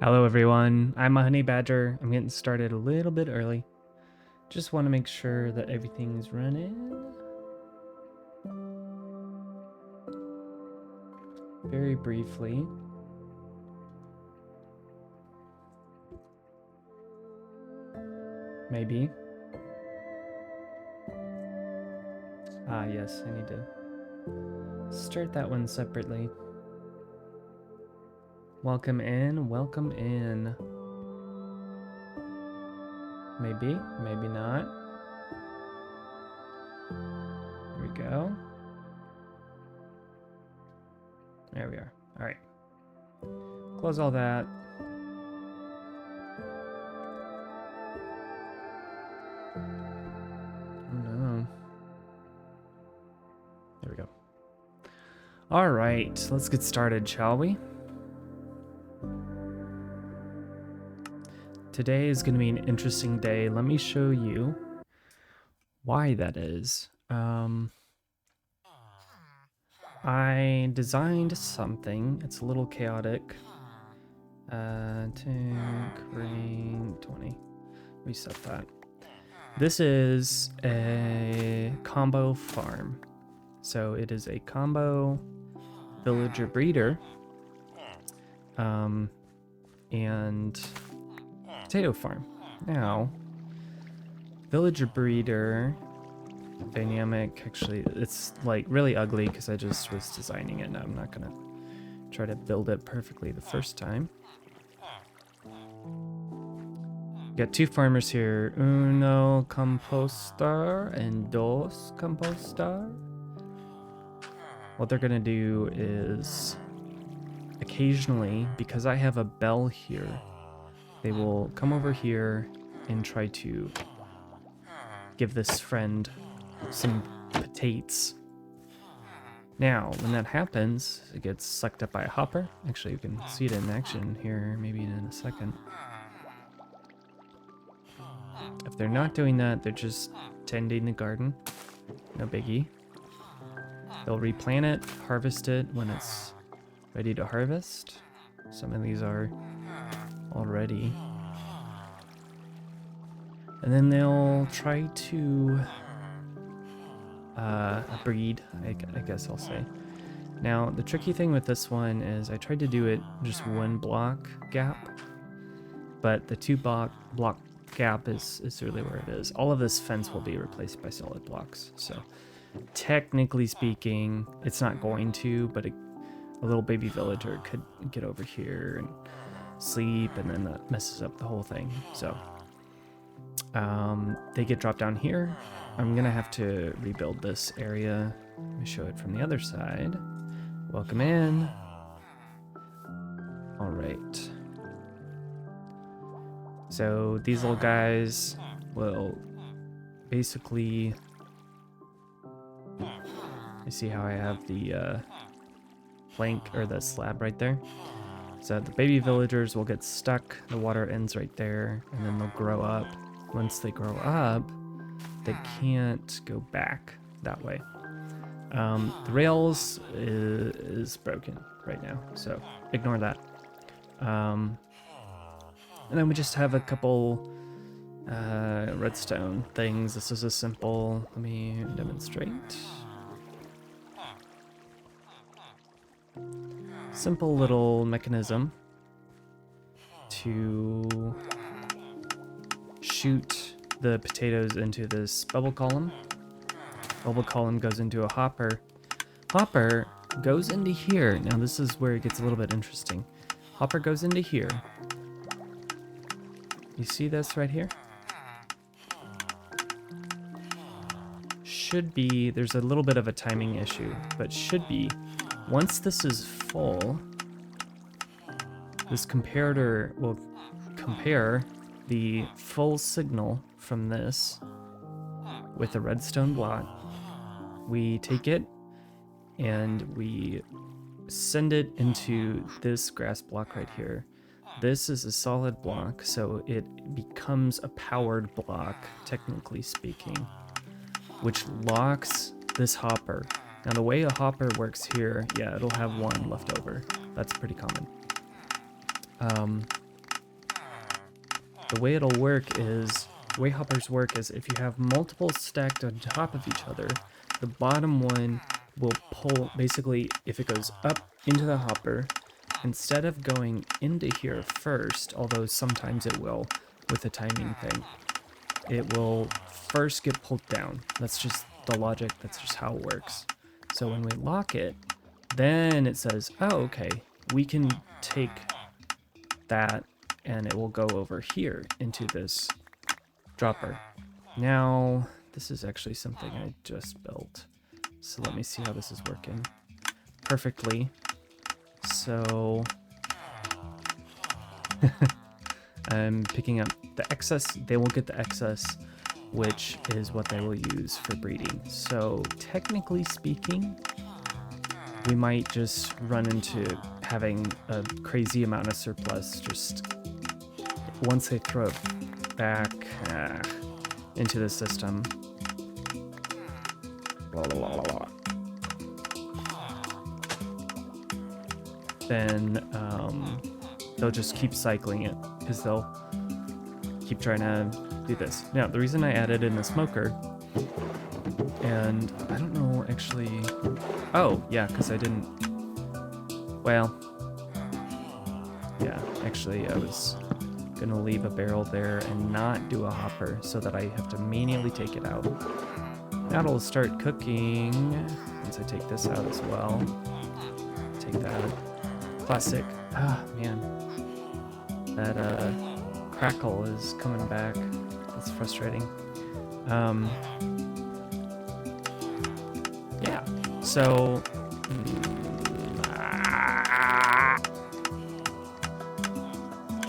Hello everyone, I'm Immahoneybadger. I'm getting started a little bit early. Just want to make sure that everything's running. Very briefly. Maybe. Ah yes, I need to start that one separately. Welcome in, welcome in. Maybe, maybe not. Here we go. There we are. All right. Close all that. Oh no. There we go. All right, let's get started, shall we? Today is going to be an interesting day. Let me show you why that is. I designed something. It's a little chaotic. Tank, rain, 20. Reset that. This is a combo farm. So it is a combo villager breeder. And potato farm. Now, villager breeder dynamic, actually, it's like really ugly because I just was designing it. I'm not gonna try to build it perfectly the first time. Got two farmers here, uno compostar and dos compostar. What they're gonna do is occasionally, because I have a bell here, they will come over here and try to give this friend some potatoes. Now, when that happens, it gets sucked up by a hopper. Actually, you can see it in action here, maybe in a second. If they're not doing that, they're just tending the garden. No biggie. They'll replant it, harvest it when it's ready to harvest. Some of these are already. And then they'll try to breed, I guess I'll say. Now, the tricky thing with this one is I tried to do it just one block gap, but the two block gap is really where it is. All of this fence will be replaced by solid blocks. So technically speaking, it's not going to, but a little baby villager could get over here and sleep, and then that messes up the whole thing. So they get dropped down here. I'm gonna have to rebuild this area. Let me show it from the other side. Welcome in. All right. So these little guys will basically, you see how I have the plank or the slab right there? So the baby villagers will get stuck, the water ends right there, and then they'll grow up. Once they grow up, they can't go back that way. The rails is broken right now, so ignore that. And then we just have a couple redstone things. This is a simple, let me demonstrate. Simple little mechanism to shoot the potatoes into this bubble column. Bubble column goes into a hopper. Hopper goes into here. Now this is where it gets a little bit interesting. Hopper goes into here. You see this right here? Should be, there's a little bit of a timing issue, but should be, once this is full, this comparator will compare the full signal from this with a redstone block. We take it and we send it into this grass block right here. This is a solid block, so it becomes a powered block, technically speaking, which locks this hopper. Now the way a hopper works here, yeah, it'll have one left over. That's pretty common. the way it'll work is, the way hoppers work is if you have multiple stacked on top of each other, the bottom one will pull, basically, if it goes up into the hopper, instead of going into here first, although sometimes it will with the timing thing, it will first get pulled down. That's just the logic, that's just how it works. So when we lock it, then it says, oh, okay, we can take that and it will go over here into this dropper. Now, this is actually something I just built. So let me see how this is working. Perfectly. So I'm picking up the excess. They will get the excess, which is what they will use for breeding. So technically speaking, we might just run into having a crazy amount of surplus just once they throw it back into the system. Blah, blah, blah, blah. Then they'll just keep cycling it because they'll keep trying to do this. Now, the reason I added in the smoker, and I don't know actually, oh yeah, because I didn't, well, yeah, actually I was gonna leave a barrel there and not do a hopper so that I have to manually take it out. That'll start cooking once I take this out as well. Take that. Classic. Ah, man. That crackle is coming back. That's frustrating. Yeah. So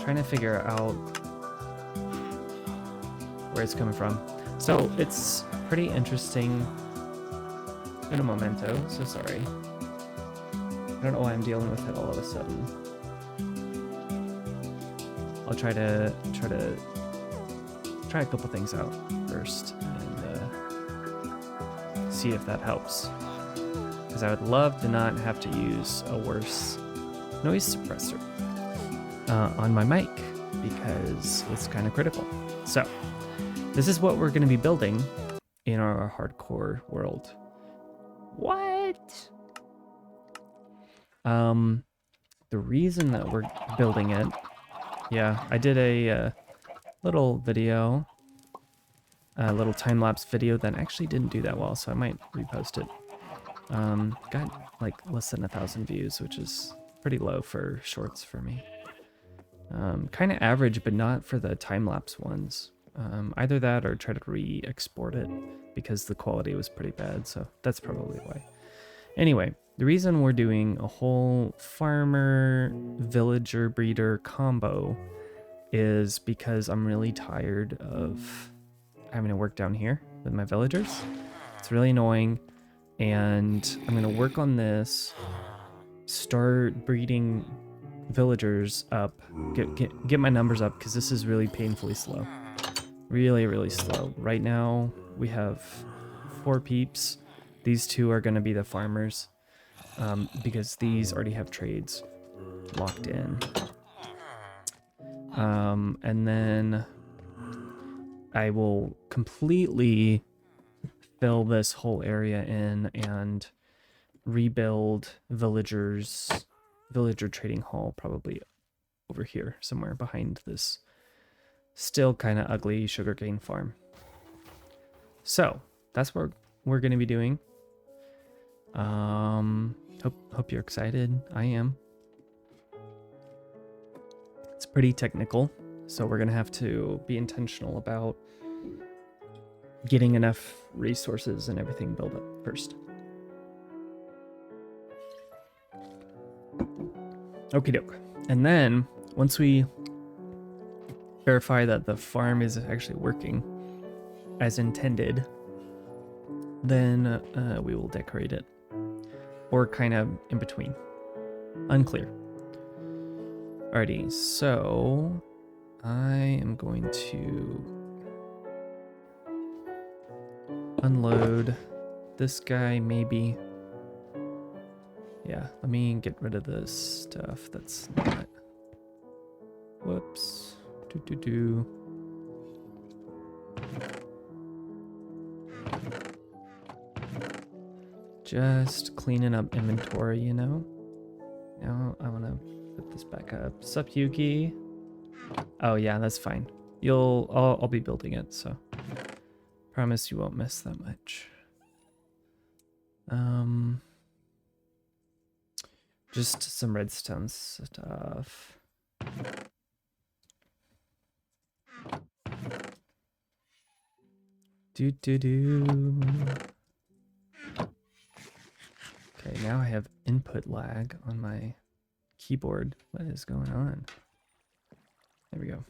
trying to figure out where it's coming from. So it's pretty interesting. In a memento, so sorry. I don't know why I'm dealing with it all of a sudden. I'll try a couple things out first and see if that helps. Because I would love to not have to use a worse noise suppressor on my mic because it's kind of critical. So this is what we're going to be building in our hardcore world. What? The reason that we're building it, yeah, I did a little video, a little time-lapse video that actually didn't do that well, so I might repost it. Got like less than 1,000 views, which is pretty low for shorts for me. Kind of average, but not for the time-lapse ones. Either that or try to re-export it because the quality was pretty bad, so that's probably why. Anyway, the reason we're doing a whole farmer, villager, breeder combo is because I'm really tired of having to work down here with my villagers. It's really annoying, and I'm going to work on this, start breeding villagers up, get my numbers up, because this is really painfully slow. Really, really slow. Right now, we have 4 peeps. These 2 are going to be the farmers, because these already have trades locked in. And then I will completely fill this whole area in and rebuild villager trading hall, probably over here somewhere behind this still kind of ugly sugarcane farm. So that's what we're going to be doing. Hope you're excited. I am. It's pretty technical, so we're gonna have to be intentional about getting enough resources and everything built up first. Okie doke. And then once we verify that the farm is actually working as intended, then we will decorate it. Or kind of in between. Unclear. Alrighty, so I am going to unload this guy, maybe. Yeah, let me get rid of this stuff that's not. Whoops. Just cleaning up inventory, you know? Now I want to put this back up. Sup, Yuki? Oh yeah, that's fine. I'll be building it, so promise you won't miss that much. Just some redstone stuff. Okay, now I have input lag on my keyboard. What is going on? There we go.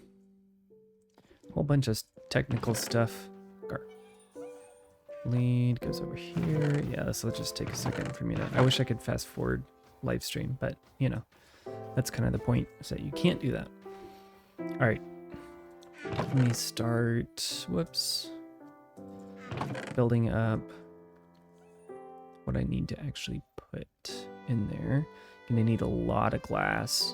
Whole bunch of technical stuff. Lead goes over here. Yeah, this will just take a second for me to... I wish I could fast forward live stream, but you know, that's kind of the point, is that you can't do that. All right, let me start, whoops, building up what I need to actually put in there. Gonna need a lot of glass.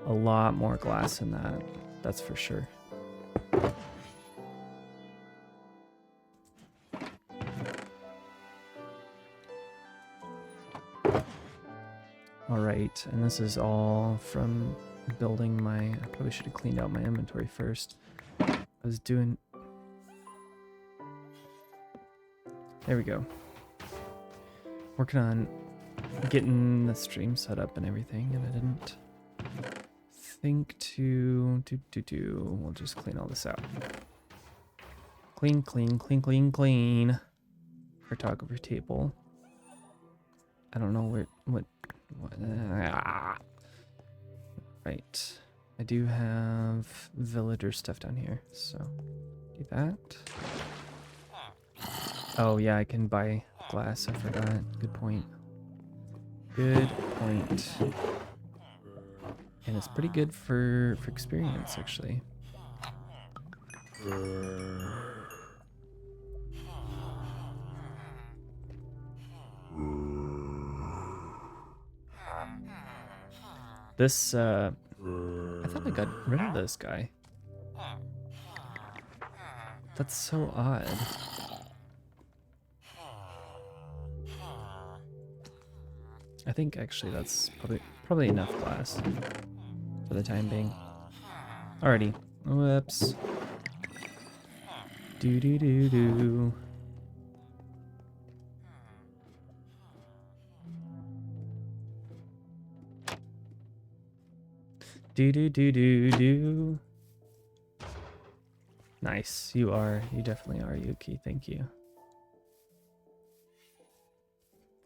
A lot more glass than that, that's for sure. All right, and this is all from building my... I probably should have cleaned out my inventory first. I was doing... There we go. Working on getting the stream set up and everything, and I didn't think to do. We'll just clean all this out. Clean, clean, clean, clean, clean. Cartography table. I don't know what right. I do have villager stuff down here, so do that. Oh yeah, I can buy glass, I forgot. Good point. Good point. And it's pretty good for experience, actually. This, I thought I got rid of this guy. That's so odd. I think actually that's probably enough glass for the time being. Alrighty. Whoops. Do. Do. Nice. You definitely are, Yuki. Thank you.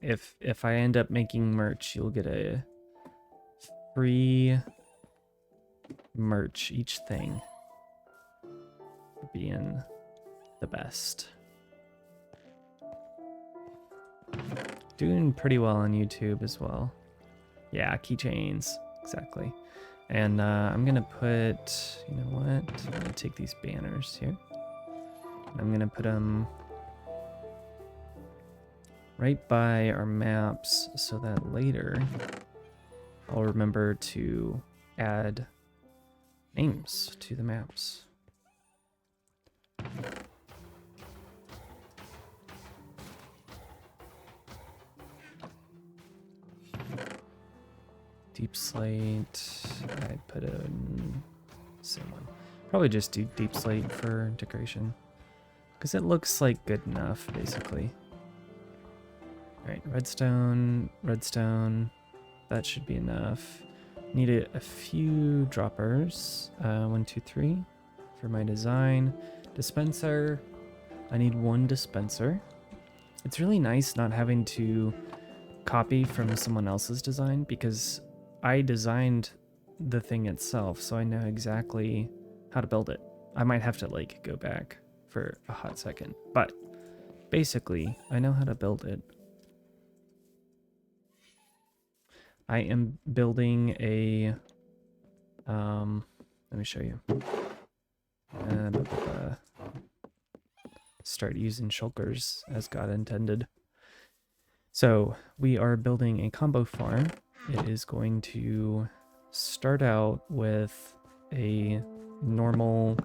If I end up making merch, you'll get a free merch each thing. Being the best. Doing pretty well on YouTube as well. Yeah, keychains. Exactly. And I'm gonna put, you know what? I'm gonna take these banners here. I'm gonna put them right by our maps so that later I'll remember to add names to the maps. Deep slate, I put a same one. Probably just do deep slate for integration because it looks like good enough, basically. All right, redstone, that should be enough. Need a few droppers, 1, 2, 3 for my design. Dispenser, I need 1 dispenser. It's really nice not having to copy from someone else's design because I designed the thing itself, so I know exactly how to build it. I might have to like go back for a hot second, but basically I know how to build it. I am building a let me show you. Start using shulkers as God intended. So we are building a combo farm. It is going to start out with a normal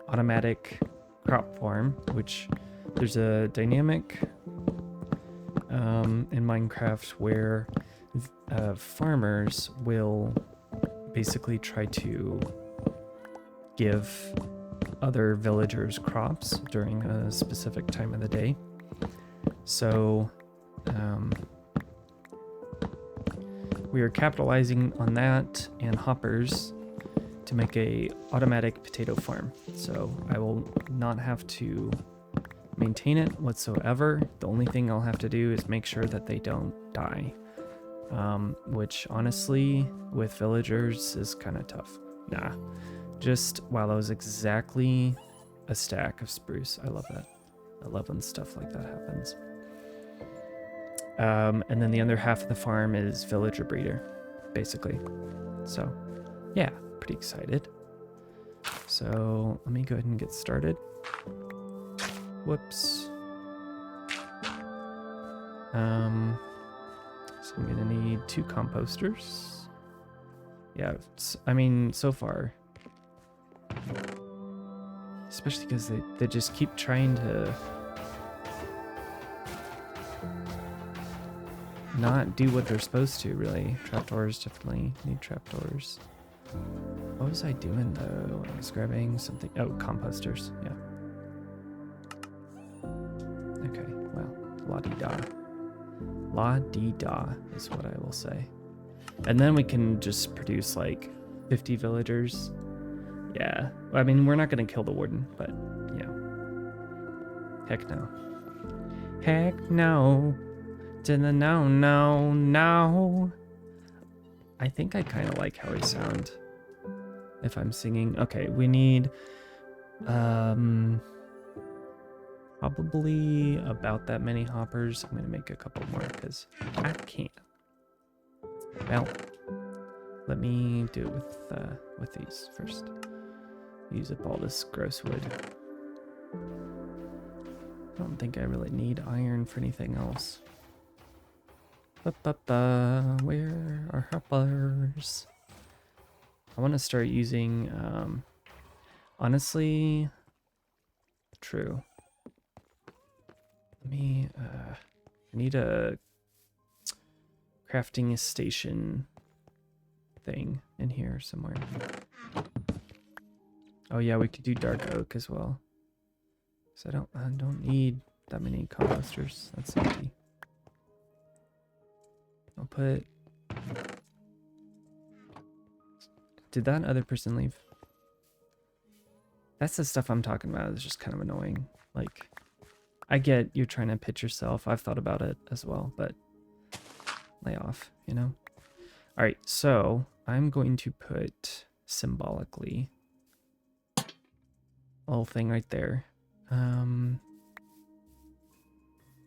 automatic crop farm, which there's a dynamic in Minecraft where farmers will basically try to give other villagers crops during a specific time of the day. So we are capitalizing on that and hoppers to make a automatic potato farm. So I will not have to maintain it whatsoever. The only thing I'll have to do is make sure that they don't die, which honestly with villagers is kind of tough. Nah, just wow, that was exactly a stack of spruce. I love that. I love when stuff like that happens. And then the other half of the farm is villager breeder, basically. So yeah, pretty excited. So let me go ahead and get started. Whoops. So I'm gonna need 2 composters. Yeah, I mean, so far, especially because they just keep trying to not do what they're supposed to, really. Trapdoors, definitely need trapdoors. What was I doing though? I was grabbing something. Oh, composters, yeah. Okay, well, la-dee-da. La-dee-da is what I will say. And then we can just produce like 50 villagers. Yeah, I mean, we're not gonna kill the warden, but yeah. Heck no. Heck no. To the no, no, no. I think I kind of like how I sound if I'm singing. Okay, we need probably about that many hoppers. I'm gonna make a couple more because I can't. Well, let me do it with these first. Use up all this gross wood. I don't think I really need iron for anything else. Where are hoppers? I want to start using, honestly, true. Let me, I need a crafting station thing in here somewhere. Oh yeah, we could do dark oak as well. So I don't need that many composters. That's empty. I'll put... Did that other person leave? That's the stuff I'm talking about. It's just kind of annoying. Like, I get you're trying to pitch yourself. I've thought about it as well, but lay off, you know? All right, so I'm going to put symbolically a little thing right there.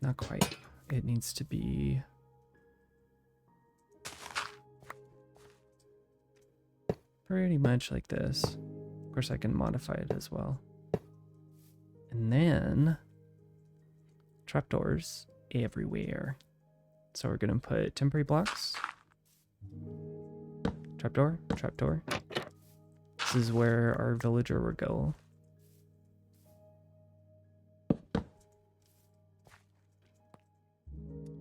Not quite. It needs to be... pretty much like this. Of course, I can modify it as well. And then trapdoors everywhere. So we're gonna put temporary blocks. Trapdoor, trapdoor. This is where our villager will go.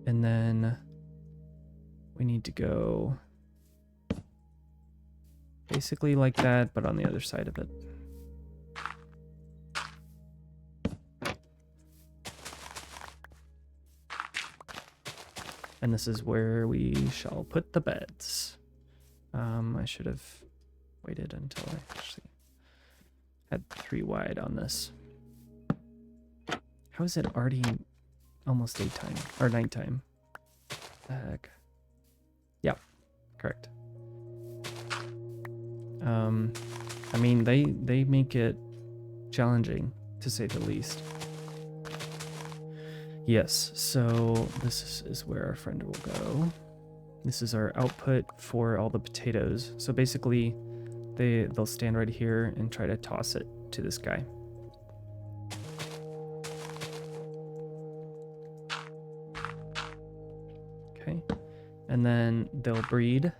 And then we need to go basically like that, but on the other side of it. And this is where we shall put the beds. I should have waited until I actually had 3 wide on this. How is it already almost daytime or nighttime? The heck? Yep, correct. I mean, they make it challenging, to say the least. Yes, so this is where our friend will go. This is our output for all the potatoes. So basically, they'll stand right here and try to toss it to this guy. Okay, and then they'll breed.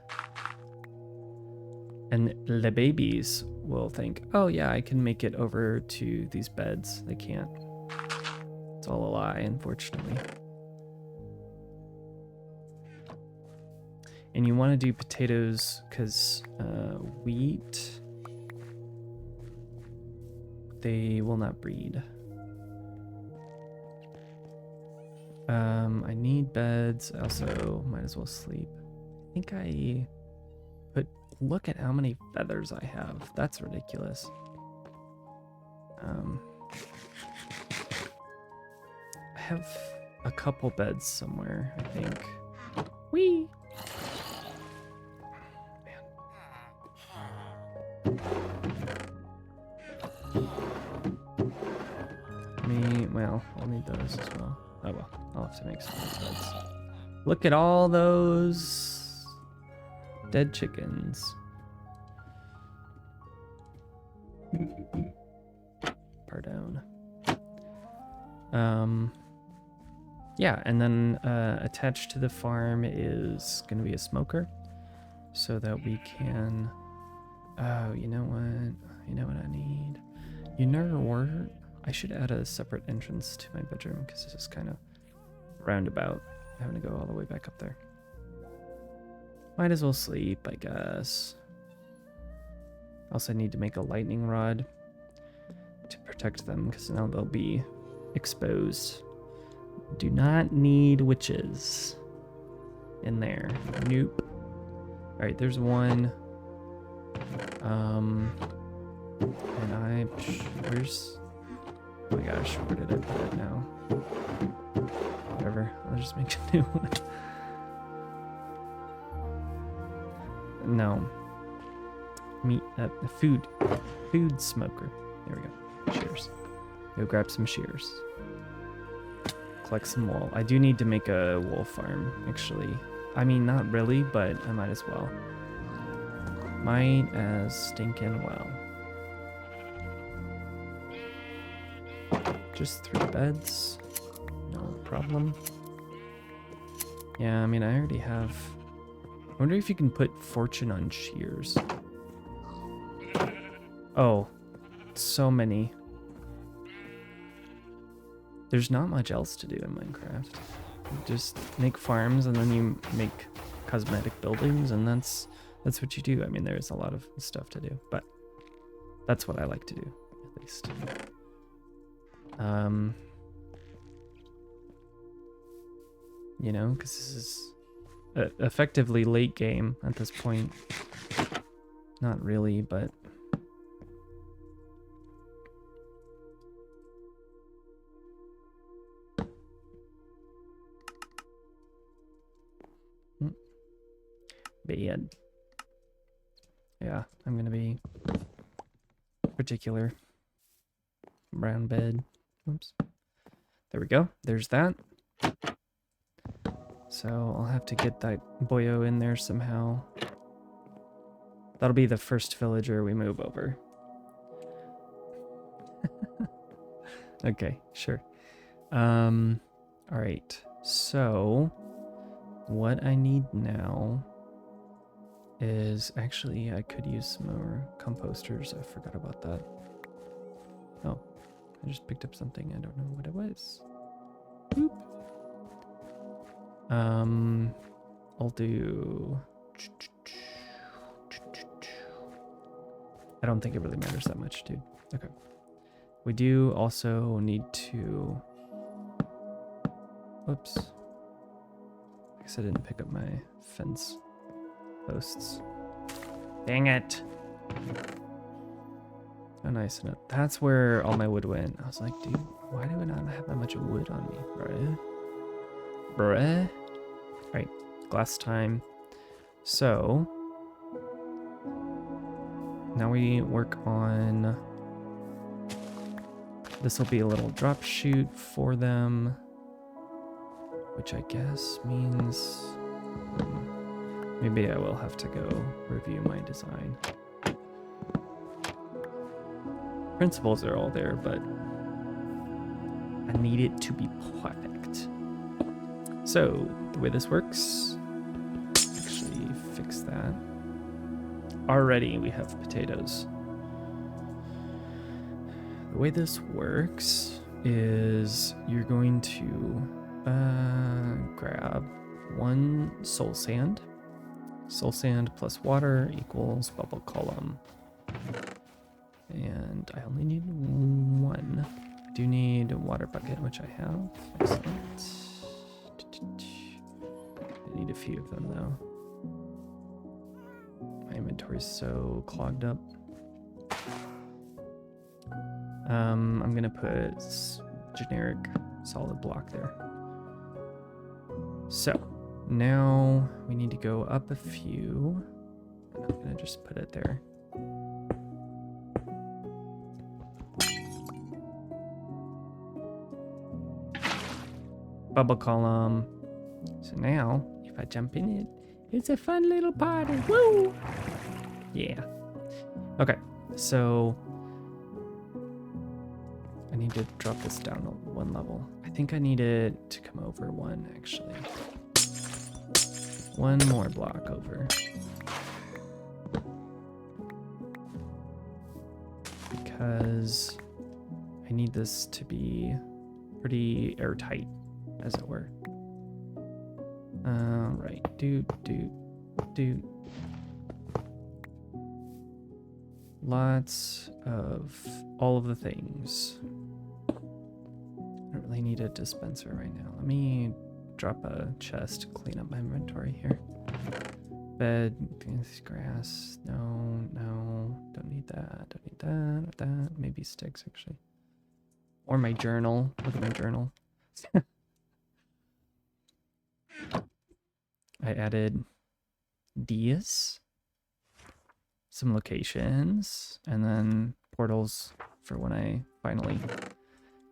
And the babies will think, oh yeah, I can make it over to these beds. They can't. It's all a lie, unfortunately. And you want to do potatoes because wheat, they will not breed. I need beds. I also might as well sleep. I think look at how many feathers I have. That's ridiculous. I have a couple beds somewhere, I think. Whee! Well, I'll need those as well. Oh well, I'll have to make some more beds. Look at all those dead chickens. Pardon. Yeah, and then attached to the farm is going to be a smoker so that we can... Oh, you know what? You know what I need? You know what? I should add a separate entrance to my bedroom because this is kind of roundabout. Having to go all the way back up there. Might as well sleep, I guess. Also, I need to make a lightning rod to protect them because now they'll be exposed. Do not need witches in there. Nope. All right, there's one. And where's... Oh my gosh, where did I put it now? Whatever, I'll just make a new one. No. Food smoker. There we go. Shears. Go grab some shears. Collect some wool. I do need to make a wool farm, actually. I mean, not really, but I might as well. Might as stinking well. Just 3 beds. No problem. Yeah, I mean, I already have... I wonder if you can put fortune on shears. Oh, so many. There's not much else to do in Minecraft. You just make farms and then you make cosmetic buildings and that's what you do. I mean, there's a lot of stuff to do, but that's what I like to do, at least. You know, because this is effectively late game at this point. Not really, but... Bed. Yeah, I'm gonna be particular. Brown bed. Oops. There we go. There's that. So I'll have to get that boyo in there somehow. That'll be the first villager we move over. Okay, sure. Alright. So what I need now is actually I could use some more composters. I forgot about that. Oh, I just picked up something. I don't know what it was. Boop. I'll do... I don't think it really matters that much, dude. Okay. We do also need to... Whoops. I guess I didn't pick up my fence posts. Dang it. Oh, nice. And that's where all my wood went. I was like, dude, why do I not have that much wood on me, bruh? Bruh. Alright, glass time. So, now we work on... This will be a little drop chute for them, which I guess means... Maybe I will have to go review my design. Principles are all there, but I need it to be perfect. So, the way this works, actually fix that. already we have potatoes. The way this works is you're going to grab 1 soul sand. Soul sand plus water equals bubble column. And I only need 1. I do need a water bucket, which I have. Excellent. I need a few of them though. My inventory's so clogged up. I'm gonna put generic solid block there. So now we need to go up a few. And I'm gonna just put it there. Bubble column. So now if I jump in it, it's a fun little party. Woo! Yeah. Okay, so I need to drop this down 1 level. I think I need it to come over 1 actually. 1 more block over. Because I need this to be pretty airtight, as it were. Right, do. Lots of all of the things. I don't really need a dispenser right now. Let me drop a chest to clean up my inventory here. Bed, grass, no, don't need that, don't need that, maybe sticks actually. Or my journal, look at my journal. I added Ds, some locations, and then portals for when I finally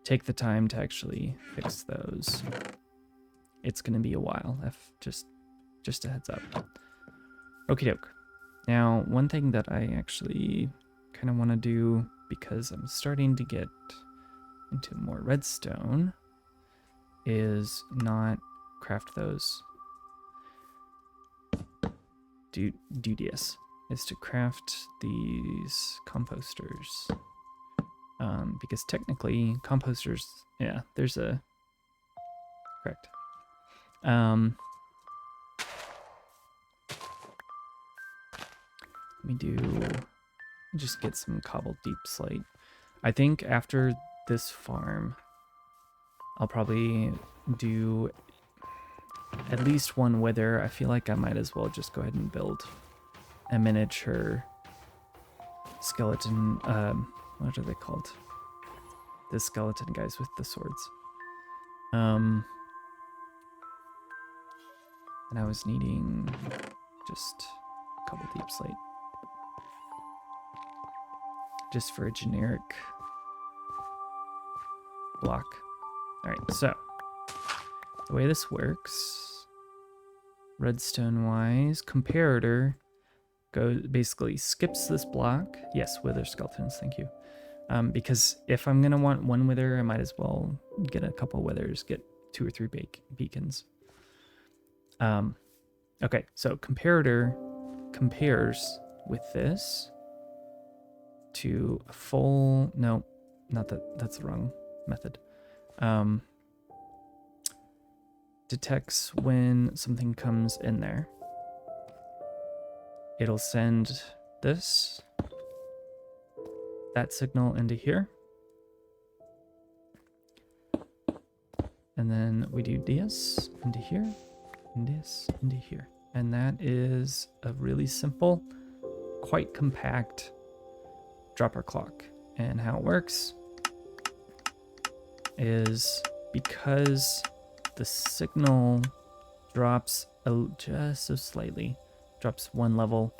take the time to actually fix those. It's gonna be a while, just a heads up. Okie doke. Now, one thing that I actually kind of want to do, because I'm starting to get into more redstone, is not craft those. Dudious is to craft these composters. Because technically, composters, yeah, there's a, correct. Let me just get some cobbled deep slate. I think after this farm, I'll probably do at least 1 wither. I feel like I might as well just go ahead and build a miniature skeleton, what are they called? The skeleton guys with the swords. And I was needing just a couple deep slate. Just for a generic block. Alright, so the way this works, redstone wise, comparator basically skips this block. Yes, wither skeletons, thank you. Because if I'm gonna want 1 wither, I might as well get a couple withers, get 2 or 3 beacons. Okay, so comparator compares with this to a full, no, not that, that's the wrong method. Detects when something comes in there. It'll send that signal into here. And then we do this into here, and this into here. And that is a really simple, quite compact dropper clock. And how it works is because the signal drops just so slightly, drops 1 level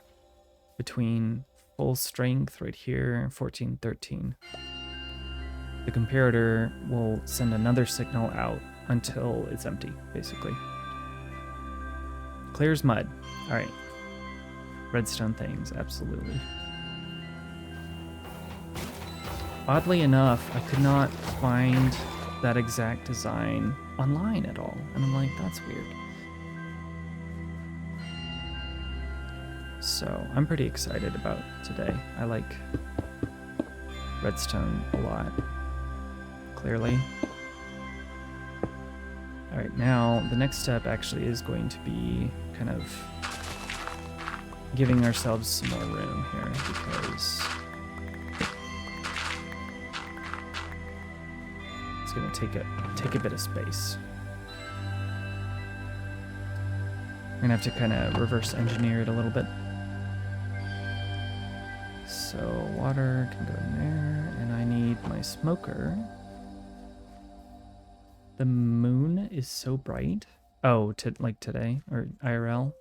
between full strength right here and 14, 13. The comparator will send another signal out until it's empty, basically. Clear as mud. All right. Redstone things, absolutely. Oddly enough, I could not find that exact design online at all. And I'm like, that's weird. So I'm pretty excited about today. I like redstone a lot, clearly. All right, now the next step actually is going to be kind of giving ourselves some more room here because it's going to take a bit of space. I'm going to have to kind of reverse engineer it a little bit. So water can go in there, and I need my smoker. The moon is so bright. Oh, like today or IRL,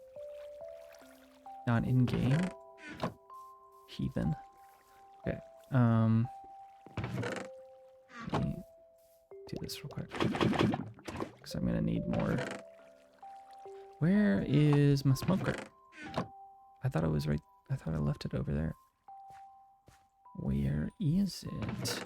not in game. Heathen. Okay. Let me do this real quick because I'm gonna need more. Where is my smoker? I thought it was right. I thought I left it over there. Where is it?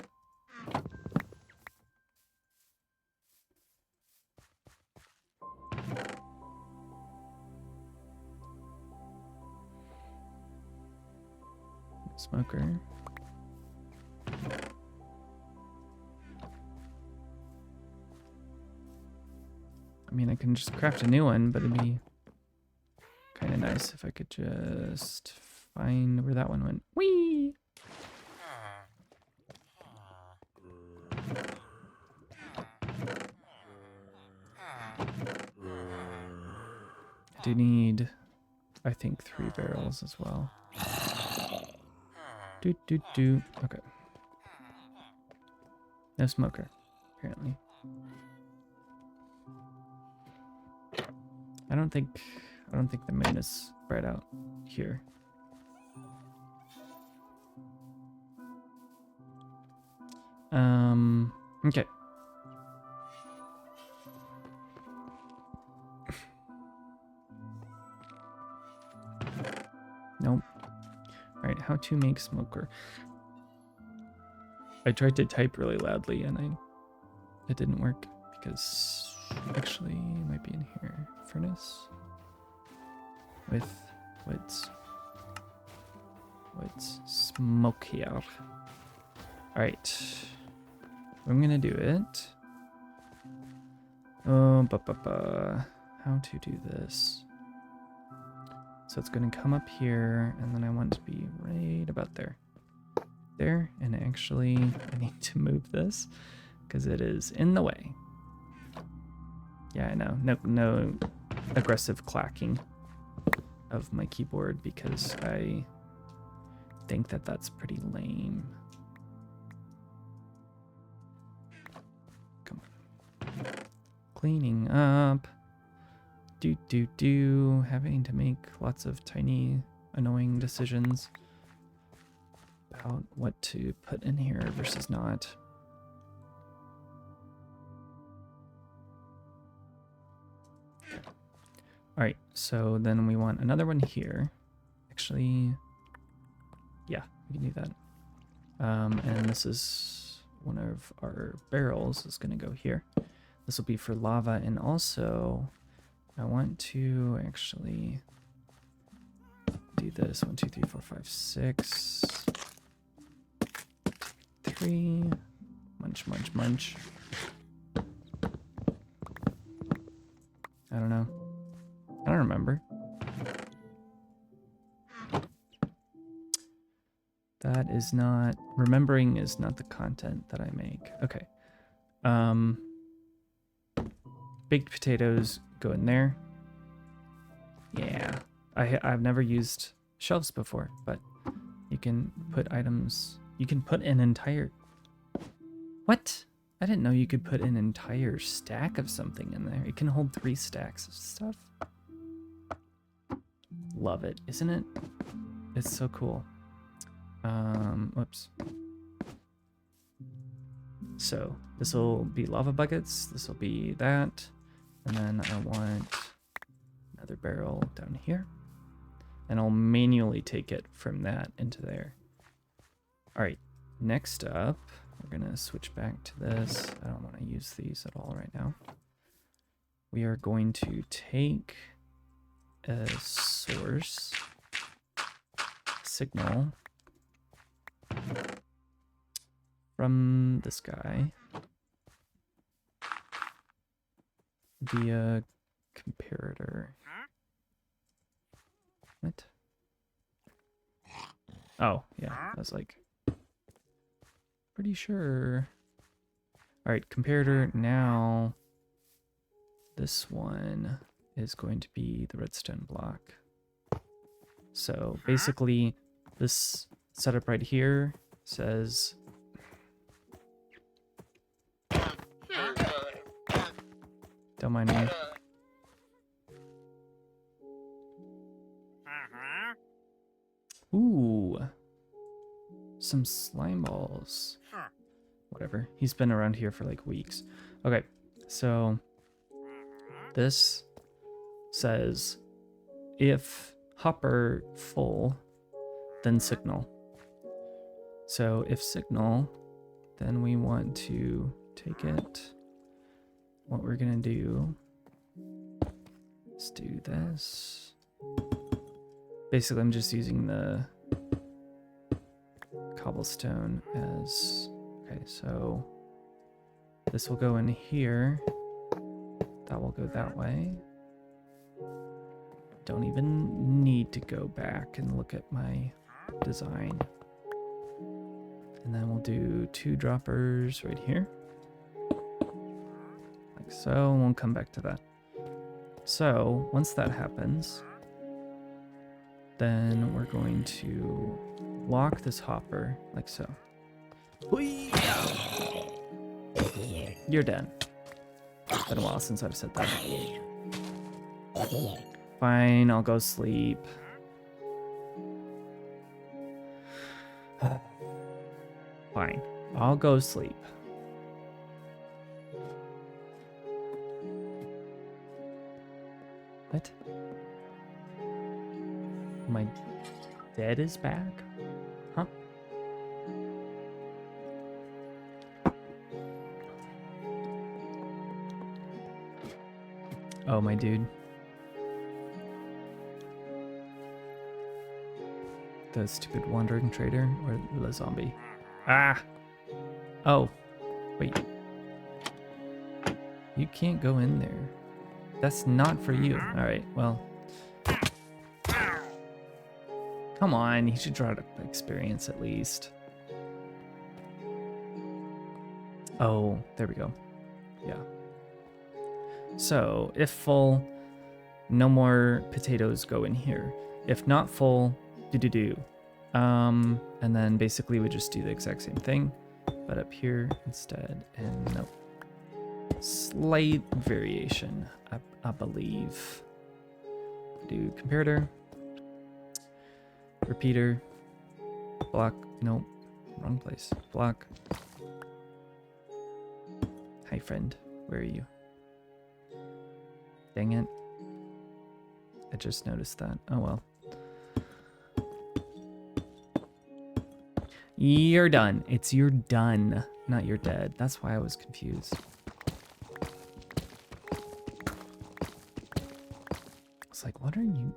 Smoker. I mean, I can just craft a new one, but it'd be kind of nice if I could just find where that one went. Whee! I do need, I think, 3 barrels as well. Okay. No smoker, apparently. I don't think the moon is spread out here. Okay. Nope. Alright, how to make smoker. I tried to type really loudly and it didn't work because actually it might be in here. Furnace with woods. Smoke here. Alright. I'm gonna do it. Oh, how to do this? So it's going to come up here, and then I want to be right about there. There, and actually I need to move this because it is in the way. Yeah, I know. No aggressive clacking of my keyboard because I think that's pretty lame. Come on. Cleaning up. Having to make lots of tiny, annoying decisions about what to put in here versus not. Okay. All right, so then we want another one here. Actually, yeah, we can do that. And this is one of our barrels is going to go here. This will be for lava, and also I want to actually do this. 1, 2, 3, 4, 5, 6. 3. Munch. I don't know. I don't remember. That is not... Remembering is not the content that I make. Okay. Baked potatoes go in there. Yeah. I've never used shelves before, but you can put items... You can put an entire... What? I didn't know you could put an entire stack of something in there. It can hold 3 stacks of stuff. Love it, isn't it? It's so cool. Whoops. So this will be lava buckets. This will be that. And then I want another barrel down here. And I'll manually take it from that into there. All right, next up, we're gonna switch back to this. I don't want to use these at all right now. We are going to take a source signal from this guy via comparator. What? Oh, yeah, I was like, pretty sure. Alright, comparator, now this one is going to be the redstone block. So basically, this setup right here says don't mind me. Ooh, some slime balls. Whatever. He's been around here for like weeks. Okay, so this says if hopper full, then signal. So if signal, then we want to take it. What we're gonna do, let's do this. Basically, I'm just using the cobblestone as, okay, so this will go in here. That will go that way. Don't even need to go back and look at my design. And then we'll do 2 droppers right here. Like so, and we'll come back to that. So, once that happens, then we're going to lock this hopper like so. You're done. It's been a while since I've said that. Fine, I'll go sleep. Fine, I'll go sleep. What? My dead is back? Huh? Oh, my dude. The stupid wandering trader or the zombie? Ah! Oh, wait. You can't go in there. That's not for you. Alright, well. Come on, he should try to experience at least. Oh, there we go. Yeah. So, if full, no more potatoes go in here. If not full, do. And then basically we just do the exact same thing, but up here instead, and nope. Slight variation, I believe. Do comparator, repeater, block, nope, wrong place, block. Hi friend, where are you? Dang it. I just noticed that, oh well. You're done. It's you're done, not you're dead. That's why I was confused. It's like, what are you?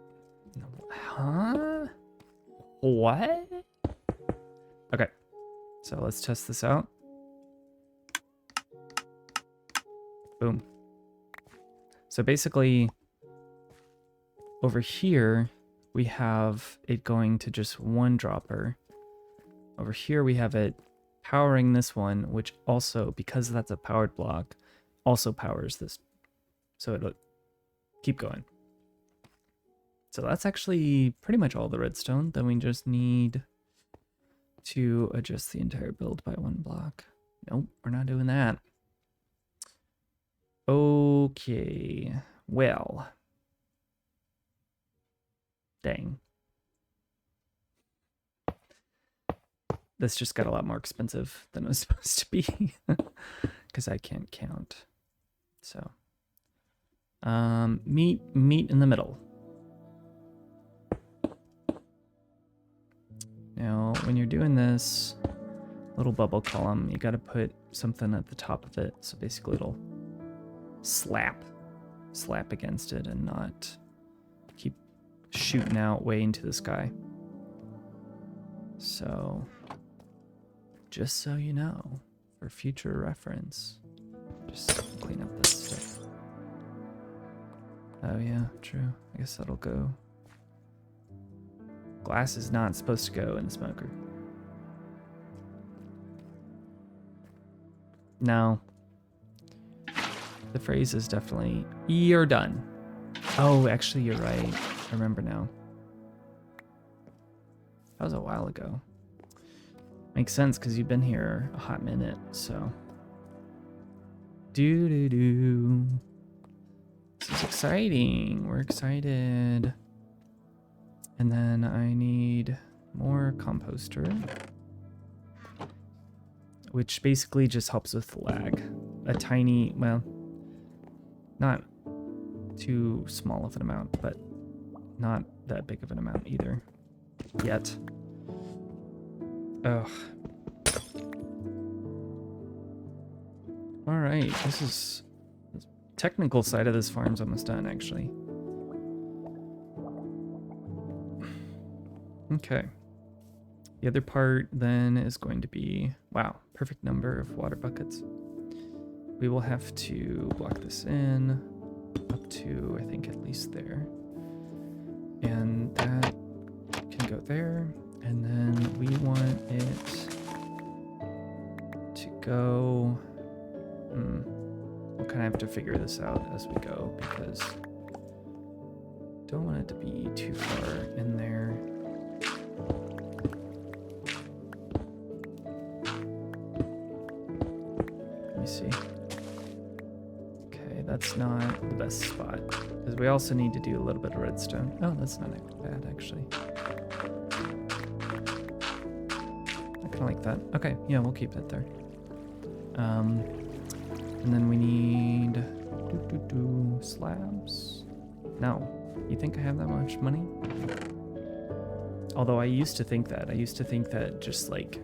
Huh? What? Okay, so let's test this out. Boom. So basically, over here, we have it going to just 1 dropper. Over here we have it powering this one, which also, because that's a powered block, also powers this. So it'll keep going. So that's actually pretty much all the redstone. Then we just need to adjust the entire build by 1 block. Nope, we're not doing that. Okay, well. Dang. This just got a lot more expensive than it was supposed to be because I can't count. So, meat in the middle. Now, when you're doing this little bubble column, you got to put something at the top of it. So basically it'll slap against it and not keep shooting out way into the sky. So, just so you know, for future reference, just clean up this stuff. Oh yeah, true. I guess that'll go. Glass is not supposed to go in the smoker. No. The phrase is definitely, you're done. Oh, actually, you're right. I remember now. That was a while ago. Makes sense because you've been here a hot minute, so. Doo-doo-doo. This is exciting. We're excited. And then I need more composter, which basically just helps with lag. A tiny, well, not too small of an amount, but not that big of an amount either. Yet. Ugh. Alright, this is... the technical side of this farm's almost done, actually. Okay. The other part then is going to be... wow, perfect number of water buckets. We will have to block this in up to, I think, at least there. And that can go there. And then we want it to go... we'll kind of have to figure this out as we go because don't want it to be too far in there. Let me see. Okay, that's not the best spot because we also need to do a little bit of redstone. Oh, that's not bad actually. I kind of like that. Okay, yeah, we'll keep that there. And then we need slabs. No, you think I have that much money? Although I used to think that. I used to think that just like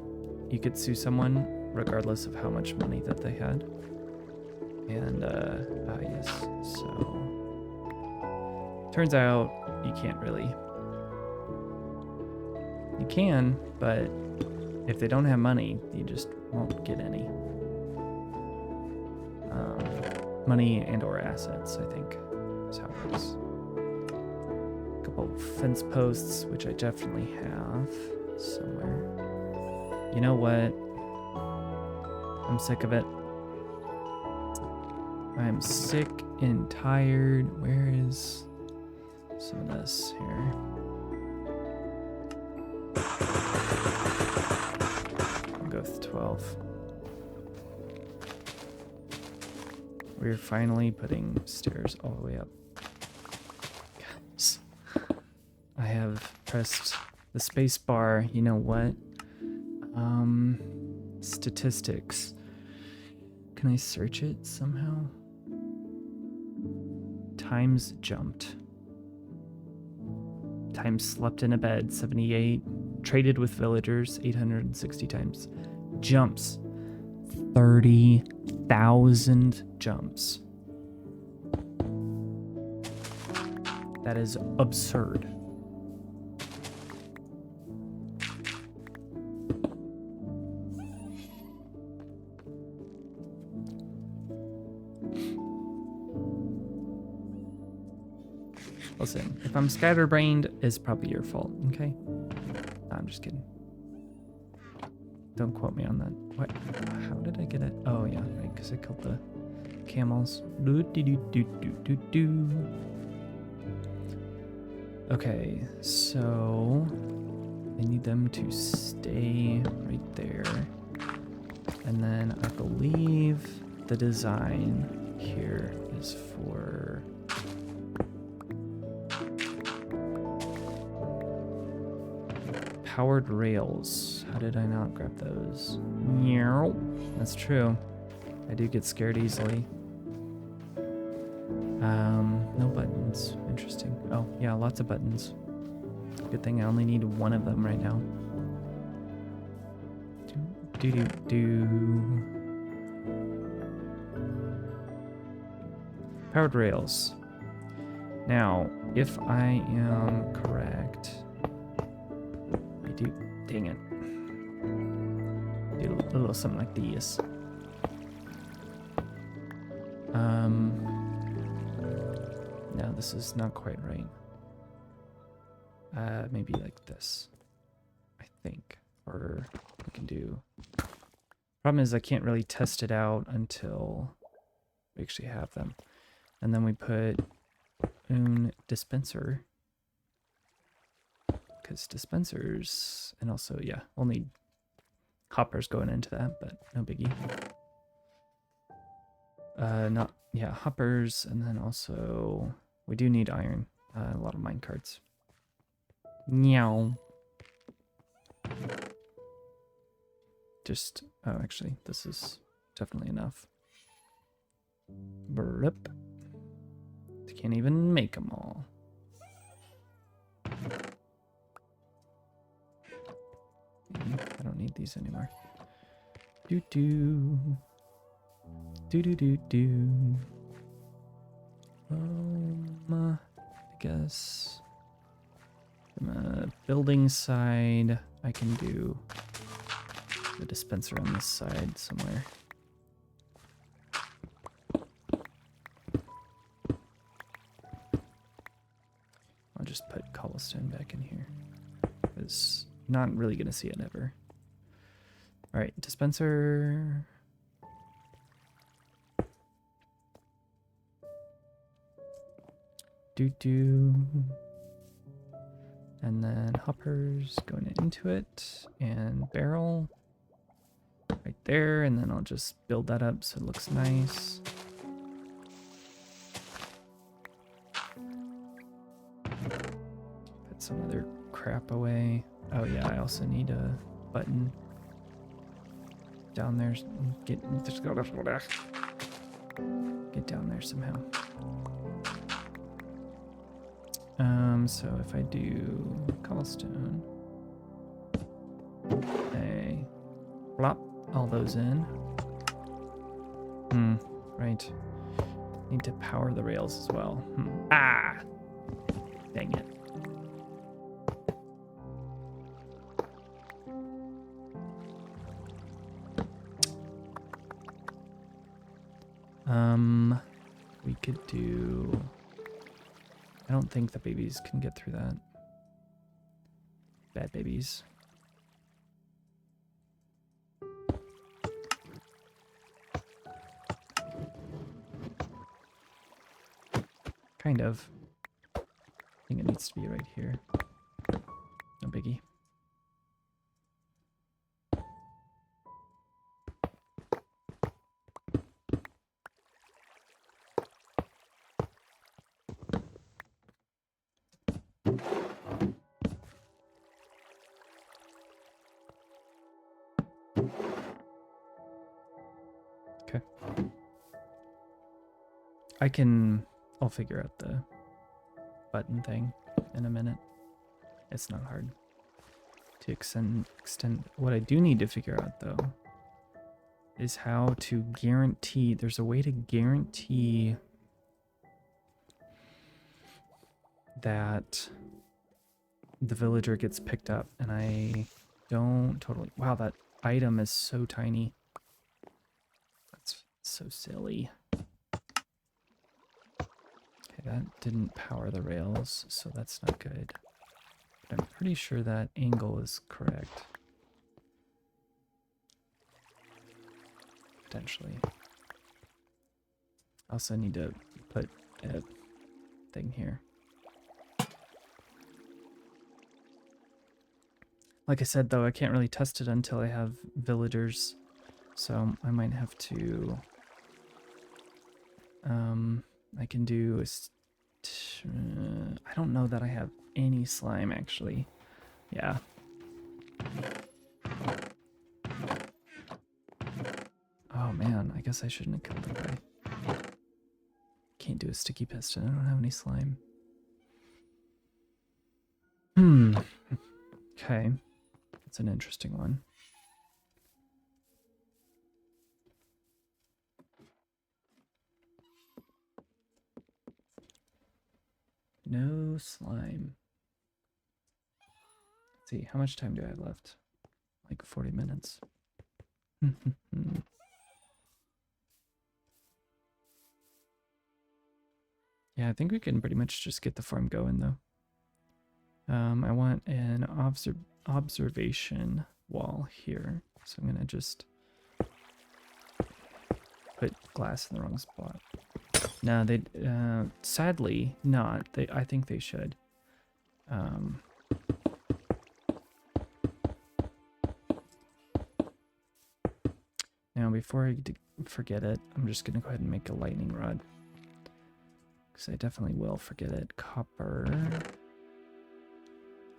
you could sue someone regardless of how much money that they had. And yes, so turns out you can't really. You can, but if they don't have money, you just won't get any. Money and or assets, I think, is how it works. A couple fence posts, which I definitely have somewhere. You know what? I'm sick of it. I'm sick and tired. Where is some of this here? I'll go with 12. We're finally putting stairs all the way up. Yes. I have pressed the space bar. You know what? Statistics. Can I search it somehow? Times jumped. Times slept in a bed, 78. Traded with villagers, 860 times. Jumps. 30,000 jumps. That is absurd. Listen, if I'm scatterbrained, it's probably your fault, okay? No, I'm just kidding. Don't quote me on that. What? How did I get it? Oh, yeah, right, because I killed the camels. Okay, so I need them to stay right there. And then I believe the design here is for... powered rails. How did I not grab those? That's true. I do get scared easily. No buttons. Interesting. Oh, yeah, lots of buttons. Good thing I only need one of them right now. Powered rails. Now, if I am correct... Dang it. Do a little something like these. No, this is not quite right. Maybe like this, I think. Or we can do... Problem is I can't really test it out until we actually have them. And then we put un dispenser. Because dispensers, and also, yeah, we'll need hoppers going into that, but no biggie. Yeah, hoppers, and then also, we do need iron. A lot of minecarts. Meow. Just, oh, actually, this is definitely enough. Burp. Can't even make them all. I don't need these anymore. Do-do. Do-do-do-do. I guess from a building side, I can do the dispenser on this side somewhere. I'll just put cobblestone back in here, because I'm not really going to see it ever. All right, dispenser. Do-do. And then hoppers going into it, and barrel right there, and then I'll just build that up so it looks nice. Put some other crap away. Oh yeah, I also need a button down there. Get down there somehow. So if I do cobblestone, I plop all those in. Right. Need to power the rails as well. Ah! Dang it. We could do... I don't think the babies can get through that. Bad babies. Kind of. I think it needs to be right here. No biggie. Okay. I'll figure out the button thing in a minute. It's not hard to extend. What I do need to figure out though is how to guarantee, there's a way to guarantee that the villager gets picked up, and I don't totally... Wow, that item is so tiny. That's so silly. Okay, that didn't power the rails, so that's not good. But I'm pretty sure that angle is correct. Potentially. I also need to put a thing here. Like I said, though, I can't really test it until I have villagers, so I might have to... I can do a... I don't know that I have any slime, actually. Yeah. Oh, man, I guess I shouldn't have killed that guy. Can't do a sticky piston. I don't have any slime. Okay. That's an interesting one. No slime. see, how much time do I have left? Like 40 minutes. Yeah, I think we can pretty much just get the farm going though. I want an observation wall here. So I'm gonna just put glass in the wrong spot. No, they sadly not. I think they should. Now before I forget it, I'm just gonna go ahead and make a lightning rod. Because I definitely will forget it. Copper. I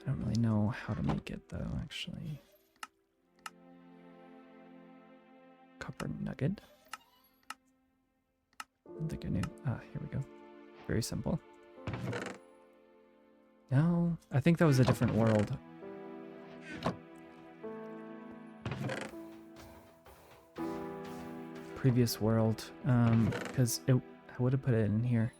don't really know how to make it though, actually. Copper nugget. I don't think I knew. Ah, here we go. Very simple. No, I think that was a different world. Previous world, because I would have put it in here.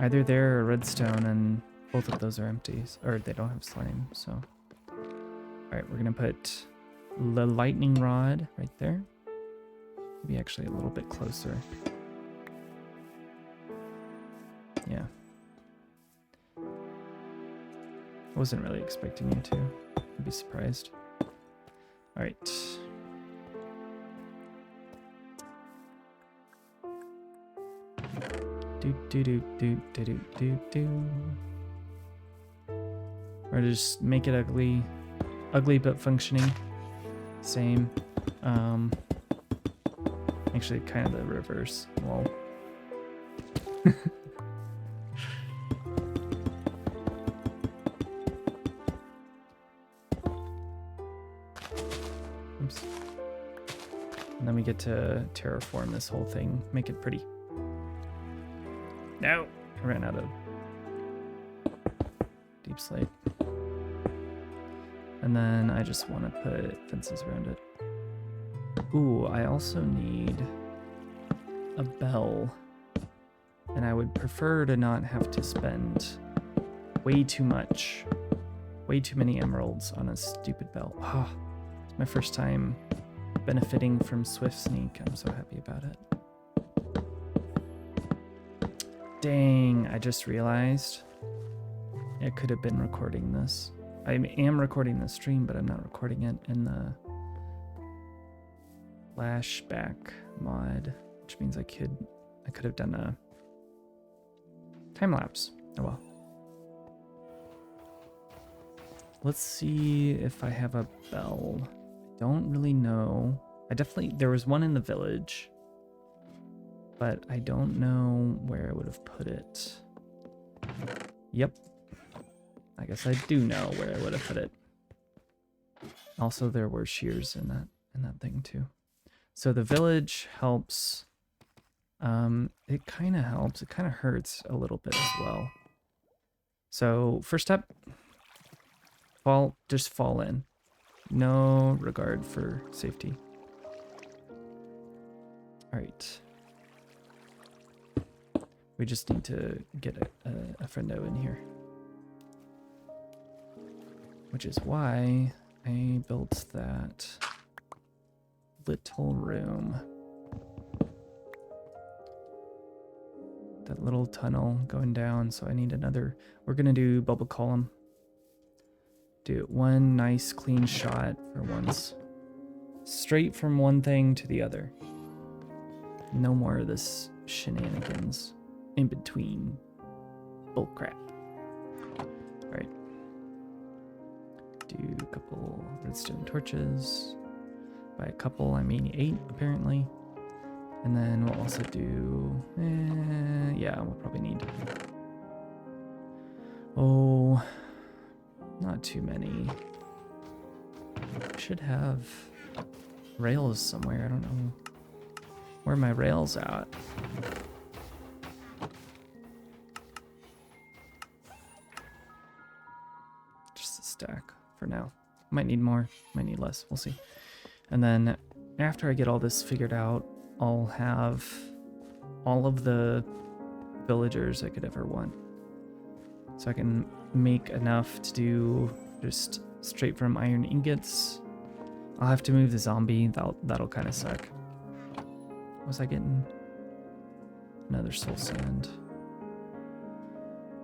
Either there or redstone, and both of those are empties, or they don't have slime, so. All right, we're gonna put the lightning rod right there. Maybe actually a little bit closer. Yeah. I wasn't really expecting you to. I'd be surprised. All right. Or just make it ugly but functioning. Same. Actually, kind of the reverse. Lol. Oops. And then we get to terraform this whole thing, make it pretty. No, I ran out of deep slate. And then I just want to put fences around it. Ooh, I also need a bell. And I would prefer to not have to spend way too many emeralds on a stupid bell. Ah, it's my first time benefiting from Swift Sneak. I'm so happy about it. Dang, I just realized I could have been recording this. I am recording the stream, but I'm not recording it in the flashback mod, which means I could have done a time lapse. Oh well. Let's see if I have a bell. I don't really know. There was one in the village, but I don't know where I would have put it. Yep. I guess I do know where I would have put it. Also, there were shears in that thing too. So the village helps. It kind of helps. It kind of hurts a little bit as well. So first step, just fall in. No regard for safety. All right. We just need to get a friendo in here. Which is why I built that little room. That little tunnel going down, so I need another. We're gonna do bubble column. Do one nice clean shot for once. Straight from one thing to the other. No more of this shenanigans in between. Bullcrap. Alright. Do a couple redstone torches. By a couple, I mean 8, apparently. And then we'll also do... yeah, we'll probably need... Oh, not too many. Should have rails somewhere. I don't know where my rails at. Just a stack for now. Might need more, might need less. We'll see. And then after I get all this figured out, I'll have all of the villagers I could ever want. So I can make enough to do just straight from iron ingots. I'll have to move the zombie. That'll kind of suck. What was I getting? Another soul sand.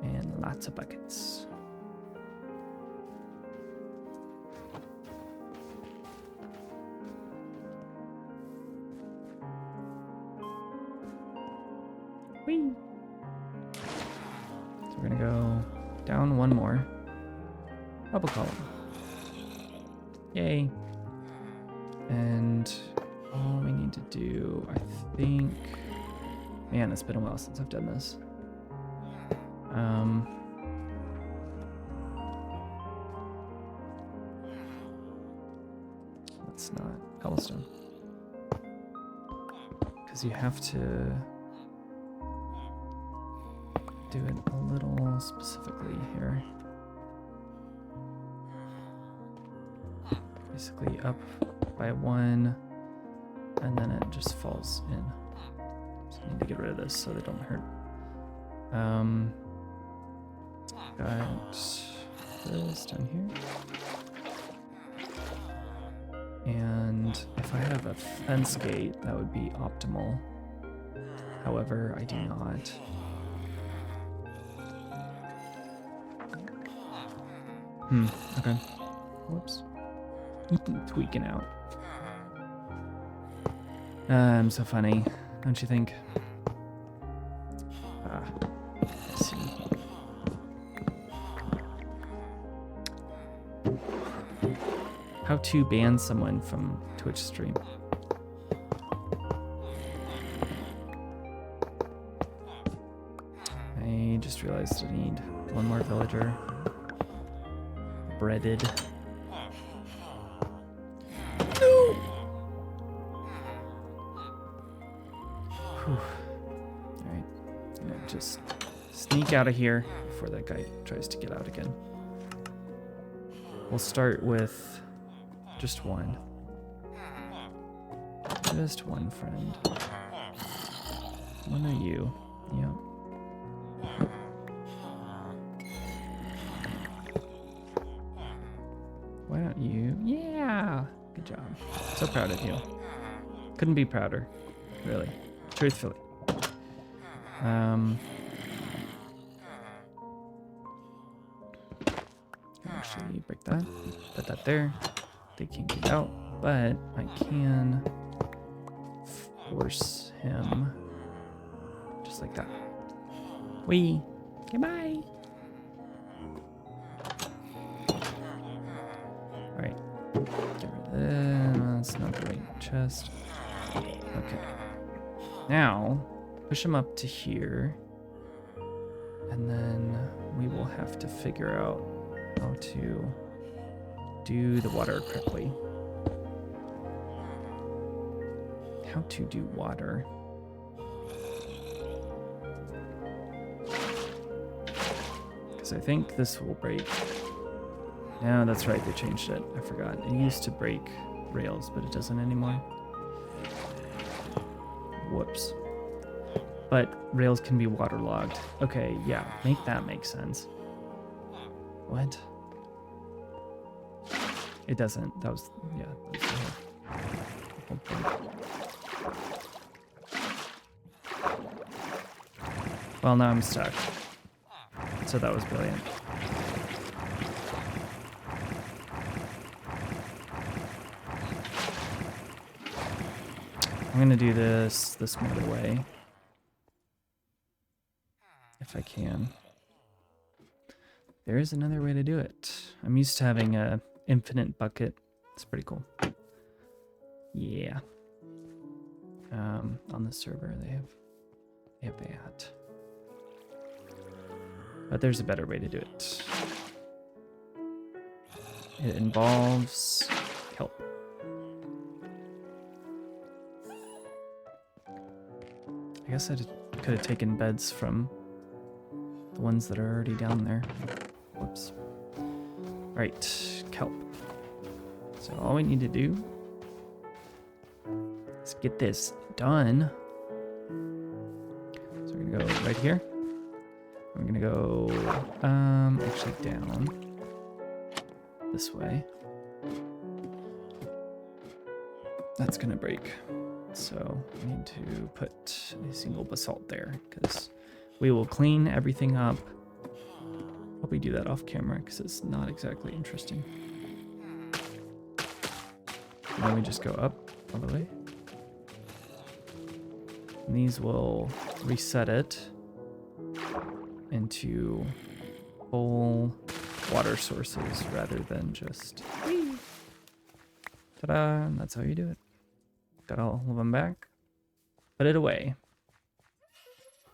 And lots of buckets. Whee! So we're gonna go down one more. Bubble column. Yay. And all we need to do, I think... Man, it's been a while since I've done this. That's not cobblestone. Because you have to do it a little specifically here. Basically up by one, and then it just falls in. So I need to get rid of this so they don't hurt. Got this down here. And if I have a fence gate, that would be optimal. However, I do not. Okay. Whoops. Tweaking out. I'm so funny, don't you think? Let's see. How to ban someone from Twitch stream. I just realized I need one more villager. Breaded. No! Alright. Just sneak out of here before that guy tries to get out again. We'll start with just one. Just one friend. One are you? Yep. Why don't you? Yeah! Good job. So proud of you. Couldn't be prouder. Really. Truthfully. Actually break that. Put that there. They can't get out, but I can force him just like that. Whee! Goodbye! Alright. Get rid of that. That's not the right chest. Okay. Now, push him up to here. And then we will have to figure out how to do the water correctly. How to do water. Because I think this will break. Yeah, that's right, they changed it. I forgot. It used to break rails, but it doesn't anymore. Whoops. But rails can be waterlogged. Okay, yeah, make that make sense. What? It doesn't. That was, yeah. That was the whole point. Well, now I'm stuck. So that was brilliant. I'm gonna do this the smarter way. If I can. There is another way to do it. I'm used to having a infinite bucket. It's pretty cool. Yeah. On the server they have that. But there's a better way to do it. It involves kelp. I guess I could have taken beds from the ones that are already down there. Whoops. Alright, kelp. So all we need to do is get this done. So we're gonna go right here. I'm gonna go, actually down this way. That's gonna break. So I need to put a single basalt there because we will clean everything up. Probably do that off camera because it's not exactly interesting. And then we just go up all the way. And these will reset it into full water sources rather than just ta-da, and that's how you do it. Got all of them back. Put it away.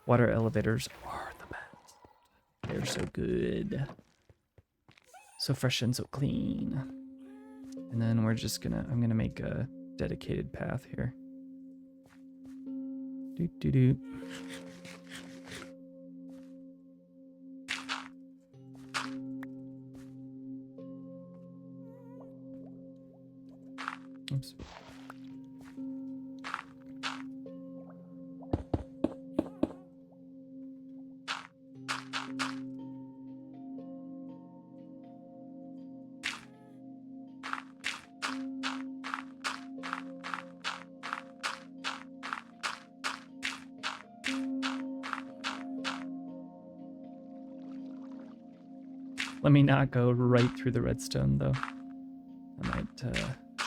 Water elevators are the best. They're so good. So fresh and so clean. And then we're just I'm gonna make a dedicated path here. Doot doot doot. Oops. Let me not go right through the redstone, though. I might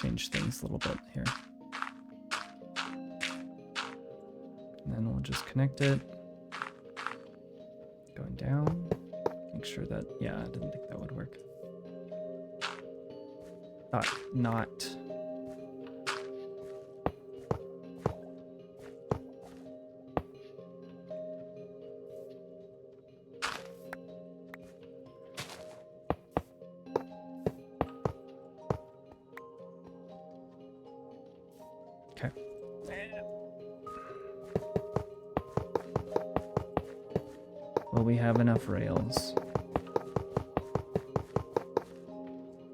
change things a little bit here. And then we'll just connect it. Going down. Make sure that, yeah, I didn't think that would work. Not. Okay. Will we have enough rails?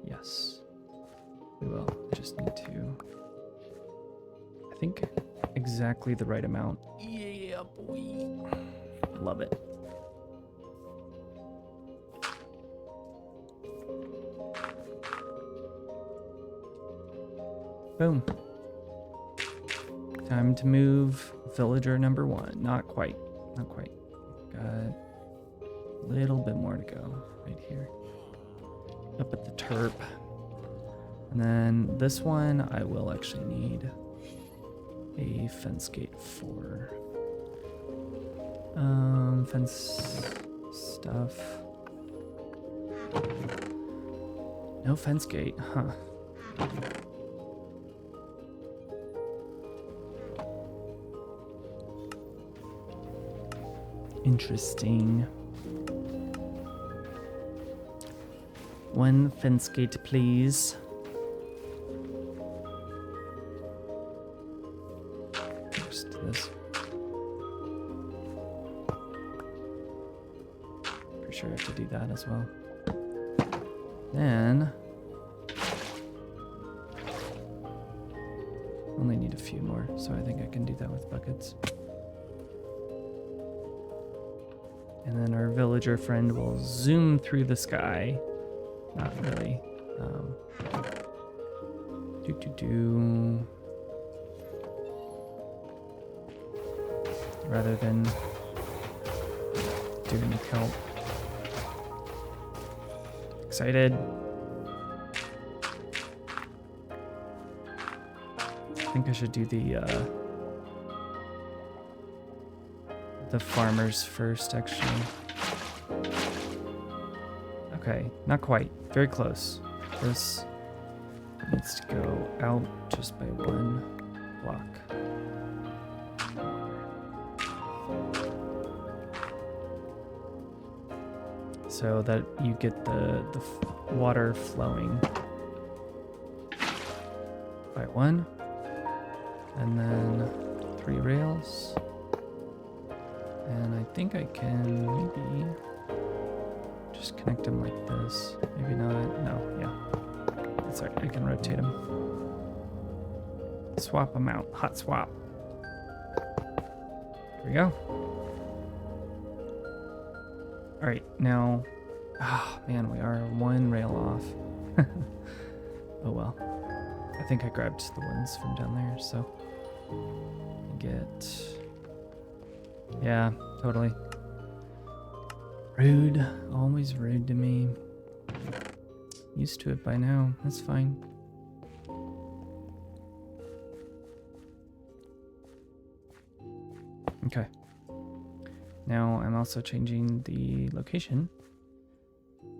Yes. We will. I just need to, I think, exactly the right amount. Yeah, boy. Love it. Boom. Time to move villager number 1. Not quite. Not quite. Got a little bit more to go right here. Up at the terp. And then this one I will actually need a fence gate for. Fence stuff. No fence gate, huh? Interesting. One fence gate, please. Just this. Pretty sure I have to do that as well. Then only need a few more, so I think I can do that with buckets. And then our villager friend will zoom through the sky. Not really. Rather than doing the kelp. Excited. I think I should do the farmers first, actually. Okay, not quite. Very close. This needs to go out just by 1 block. So that you get the water flowing by 1. And then 3 rails. And I think I can maybe just connect them like this. Maybe not. No, yeah. That's right. I can rotate them. Swap them out. Hot swap. There we go. All right, now, oh man, we are one rail off. Oh well. I think I grabbed the ones from down there, so get, yeah, totally. Rude, always rude to me. Used to it by now, that's fine. Okay. Now I'm also changing the location,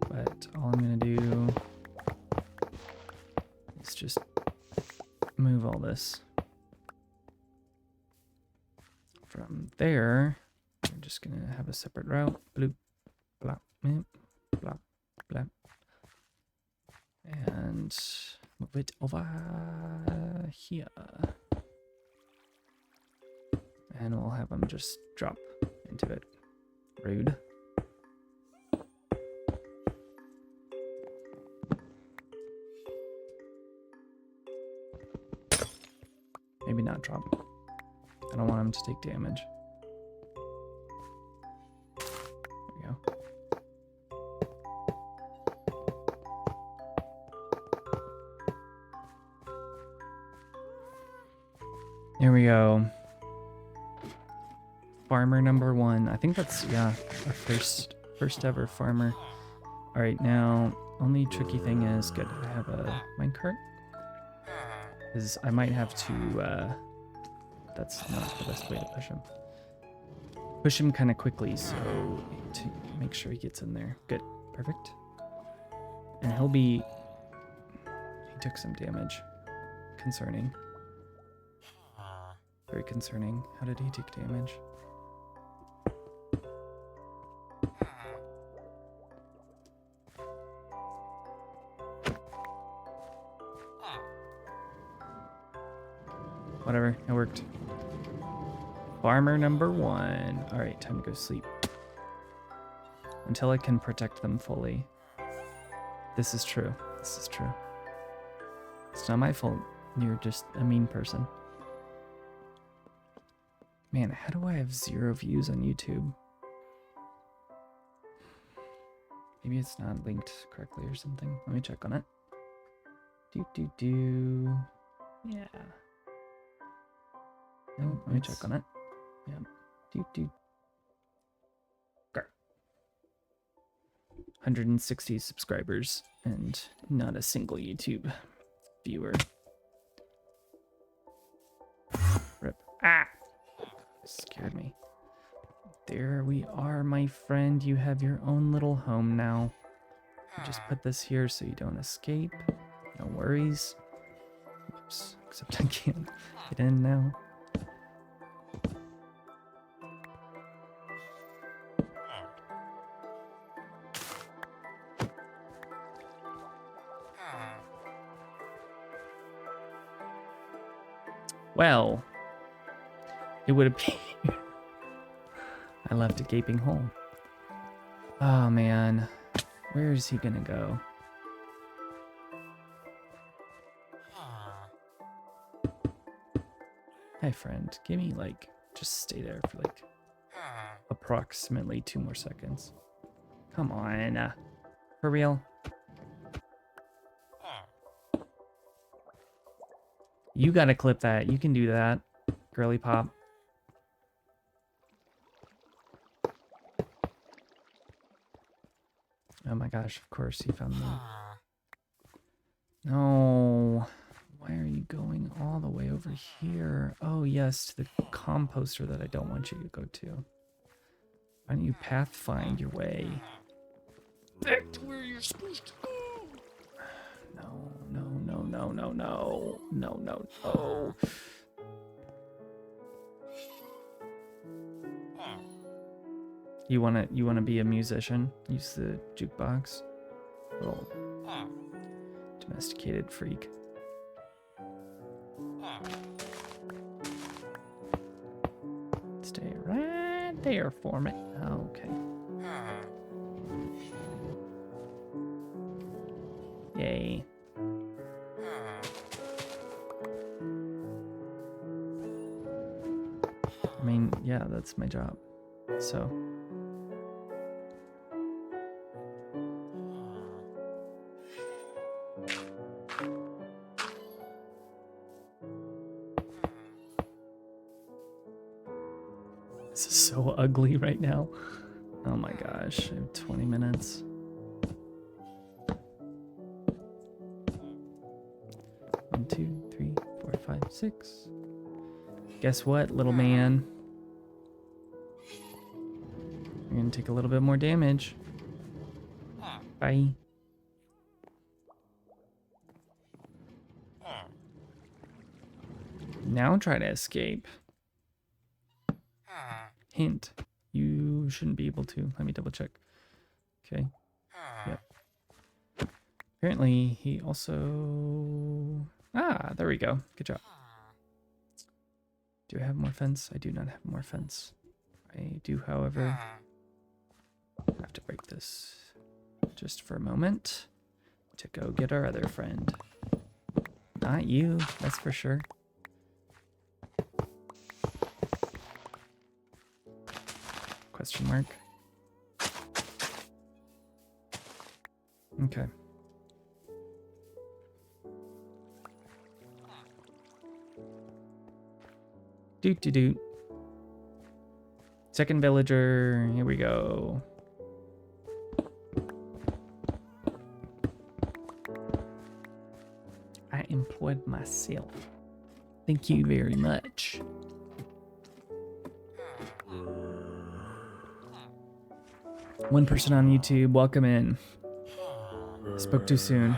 but all I'm gonna do is just move all this from there. I'm just gonna have a separate route. Bloop, blop, bloop, blop, blop, and move it over here. And we'll have them just drop into it. Rude. Maybe not drop. I don't want them to take damage. There we go. There we go. Farmer number 1. I think that's, yeah, our first ever farmer. All right, now, only tricky thing is, good, I have a minecart. Because I might have to, that's not the best way to push him. Push him kind of quickly, so to make sure he gets in there. Good, perfect. And he'll be, he took some damage. Concerning. Very concerning. How did he take damage? Whatever, it worked. Farmer number 1. All right, time to go sleep. Until I can protect them fully. This is true. This is true. It's not my fault. You're just a mean person. Man, how do I have 0 views on YouTube? Maybe it's not linked correctly or something. Let me check on it. Yeah. No, let me check on it. Yeah. 160 subscribers and not a single YouTube viewer. Rip. Ah! Scared me. There we are, my friend. You have your own little home now. Just put this here so you don't escape. No worries. Whoops. Except I can't get in now. Well, it would appear I left a gaping hole. Oh man, where is he gonna go? Hi friend, give me like, just stay there for like approximately 2 more seconds. Come on, for real? You gotta clip that. You can do that, girly pop. Oh my gosh, of course he found me. No. Why are you going all the way over here? Oh yes, to the composter that I don't want you to go to. Why don't you path find your way? Back to where you're supposed to go. No. You wanna be a musician? Use the jukebox. Little domesticated freak. Stay right there for me. Okay. Yay. I mean, yeah, that's my job. So This is so ugly right now. Oh my gosh, I have 20 minutes. One, two, three, 4, 5, 6. Guess what, little man? You're gonna take a little bit more damage. Bye. Now try to escape. Hint. You shouldn't be able to. Let me double check. Okay. Yep. Apparently he also... Ah, there we go. Good job. Do I have more fence? I do not have more fence. I do, however, have to break this just for a moment to go get our other friend. Not you, that's for sure. Question mark. Okay. Doot doot doot. Second villager, here we go. I employed myself. Thank you very much. One person on YouTube, welcome in. Spoke too soon.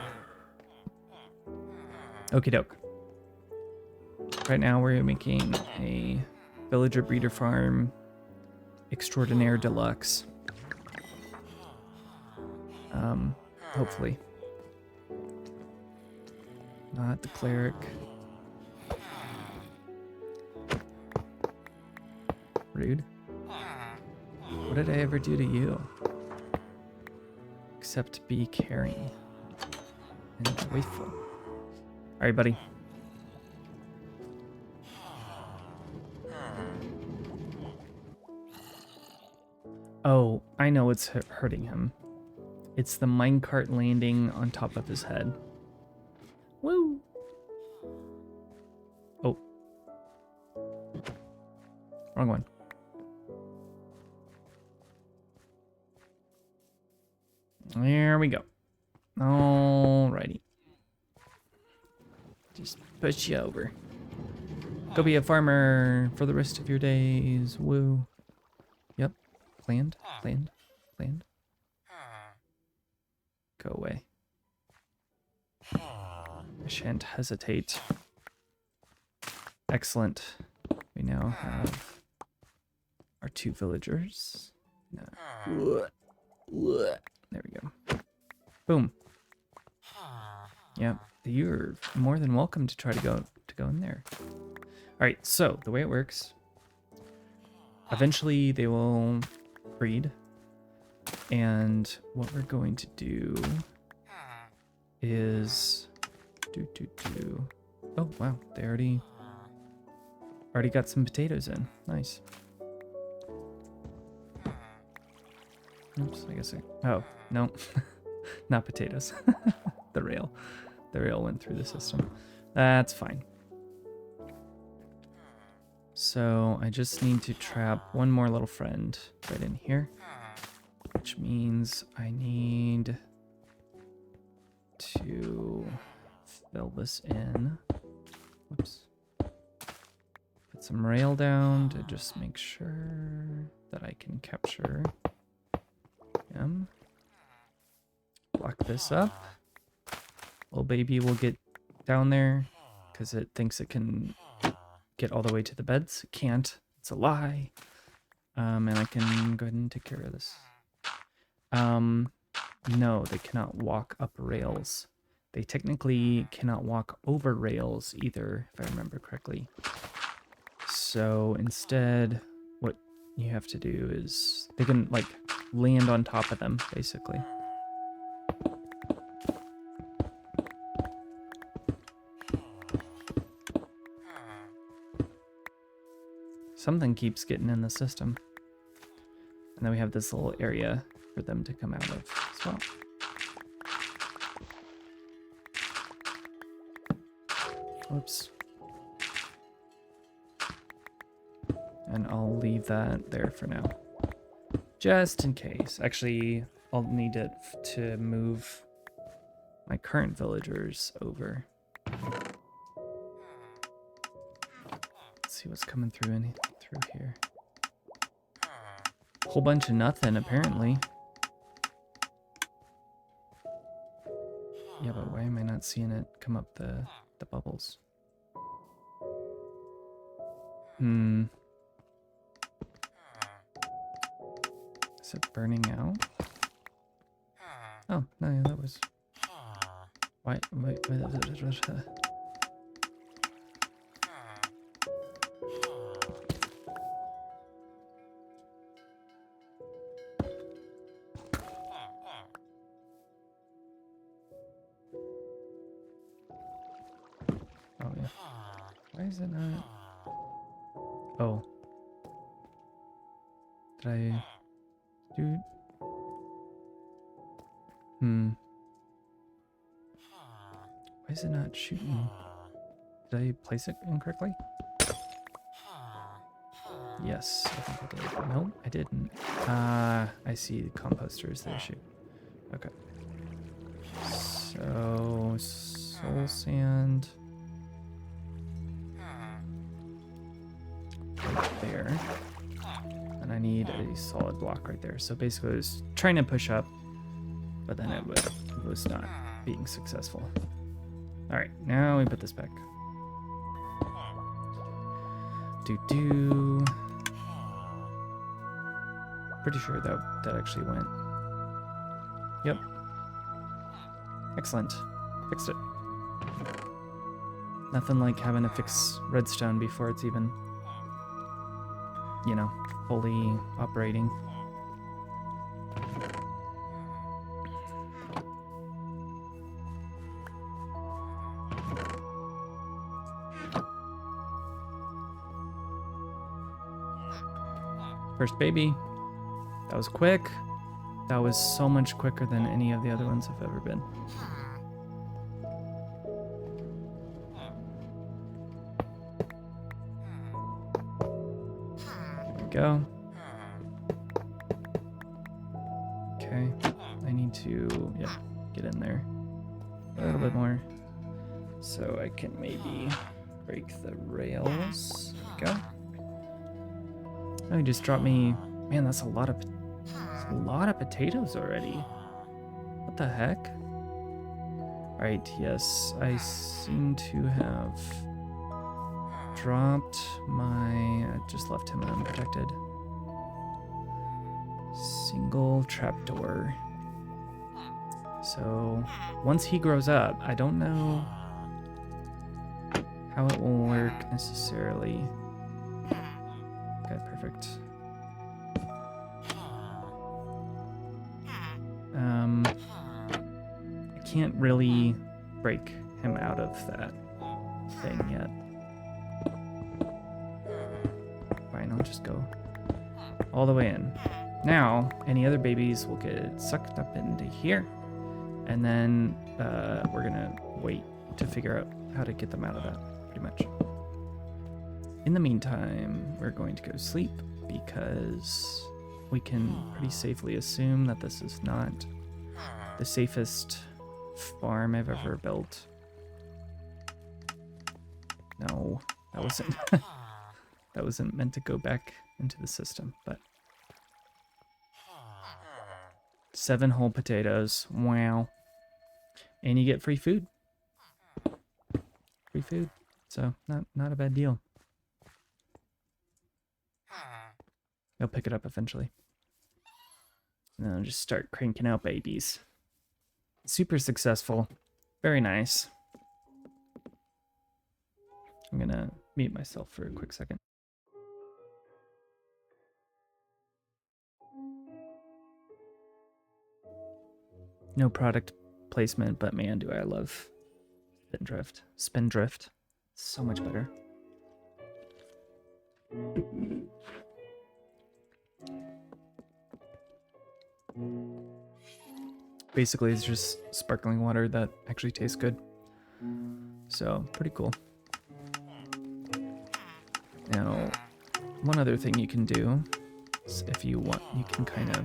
Okie doke. Right now we're making a villager breeder farm extraordinaire deluxe. Hopefully. Not the cleric. Rude. What did I ever do to you? Except be caring and joyful. Alright, buddy. Oh, I know what's hurting him. It's the minecart landing on top of his head. Woo! Oh. Wrong one. There we go. Alrighty. Just push you over. Go be a farmer for the rest of your days. Woo. Yep. Land, land, land. Go away. I shan't hesitate. Excellent. We now have our 2 villagers. No. There we go. Boom. Yeah, you're more than welcome to try to go in there. All right, so the way it works, eventually they will breed, and what we're going to do is oh wow, they already got some potatoes in. Nice. Oops, I guess oh no. Not potatoes. The rail went through the system. That's fine. So I just need to trap one more little friend right in here, which means I need to fill this in. Whoops. Put some rail down to just make sure that I can capture him. Block this up. Little baby will get down there because it thinks it can get all the way to the beds. It can't. It's a lie. And I can go ahead and take care of this. No, they cannot walk up rails. They technically cannot walk over rails either, if I remember correctly. So instead, what you have to do is they can like land on top of them, basically. Something keeps getting in the system. And then we have this little area for them to come out of as well. Whoops. And I'll leave that there for now. Just in case. Actually, I'll need it to move my current villagers over. Let's see what's coming through through here. Whole bunch of nothing, apparently. Yeah, but why am I not seeing it come up the bubbles? Is it burning out? Oh, no, yeah, that was... Why? Wait. Oh, yeah. Why is it not... Oh. Did I... Dude? Why is it not shooting? Did I place it incorrectly? Yes, I think I did. No, I didn't. I see the composter is the issue. Okay. So, soul sand. Right there. And I need a solid block right there. So basically I was trying to push up, but then it was not being successful. Alright, now we put this back. Pretty sure that actually went. Yep. Excellent. Fixed it. Nothing like having to fix redstone before it's even, you know, fully operating. First baby. That was quick. That was so much quicker than any of the other ones have ever been. There we go. Okay. I need to, yeah, get in there a little bit more. So I can maybe break the rails. There we go. Oh, he just dropped me. Man, that's a lot of potatoes already. What the heck? Right, yes, I seem to have dropped my... I just left him unprotected. Single trapdoor. So, once he grows up, I don't know how it will work necessarily. Okay, perfect. I can't really break him out of that thing yet. Fine, I'll just go all the way in. Now, any other babies will get sucked up into here, and then we're gonna wait to figure out how to get them out of that, pretty much. In the meantime, we're going to go sleep because we can pretty safely assume that this is not the safest farm I've ever built. No, that wasn't that wasn't meant to go back into the system, but 7 whole potatoes. Wow. And you get free food. Free food. So not a bad deal. They'll pick it up eventually. And then I'll just start cranking out babies. Super successful. Very nice. I'm gonna mute myself for a quick second. No product placement, but man, do I love Spindrift. Spindrift. So much better. Basically, it's just sparkling water that actually tastes good. So, pretty cool. Now, one other thing you can do is if you want, you can kind of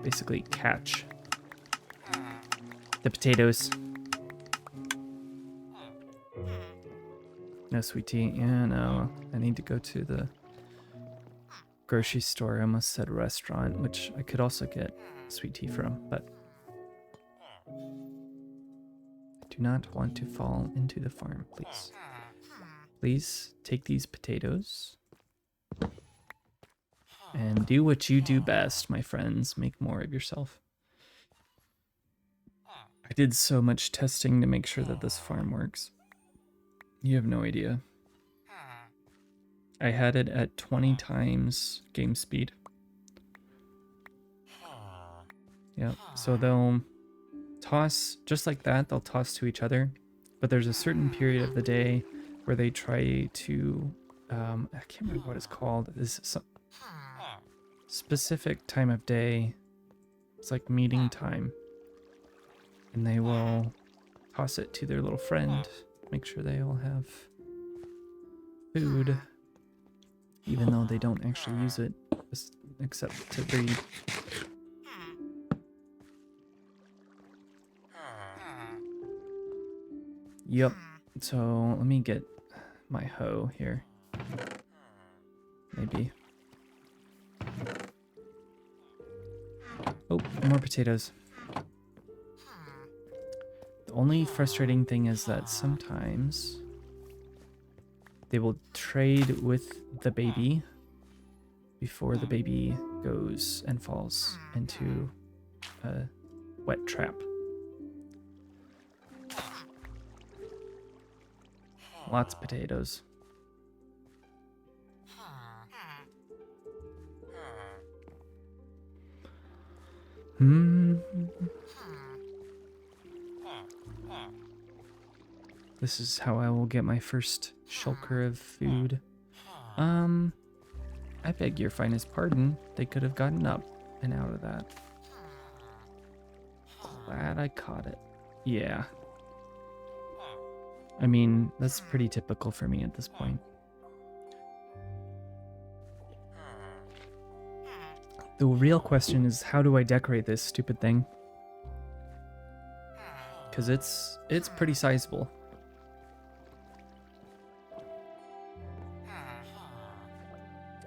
basically catch the potatoes. No sweet tea. Yeah, no. I need to go to the grocery store. I almost said restaurant, which I could also get sweet tea from, but I do not want to fall into the farm, please. Please take these potatoes and do what you do best, my friends. Make more of yourself. I did so much testing to make sure that this farm works. You have no idea. I had it at 20 times game speed. Yep, so they'll toss, just like that, they'll toss to each other. But there's a certain period of the day where they try to, I can't remember what it's called. This is some specific time of day. It's like meeting time. And they will toss it to their little friend. Make sure they all have food. Even though they don't actually use it, except to breed. Yep. So let me get my hoe here. Maybe. Oh, more potatoes. The only frustrating thing is that sometimes they will trade with the baby before the baby goes and falls into a wet trap. Lots of potatoes. This is how I will get my first shulker of food. I beg your finest pardon. They could have gotten up and out of that. Glad I caught it. Yeah. I mean, that's pretty typical for me at this point. The real question is, how do I decorate this stupid thing? Because it's pretty sizable.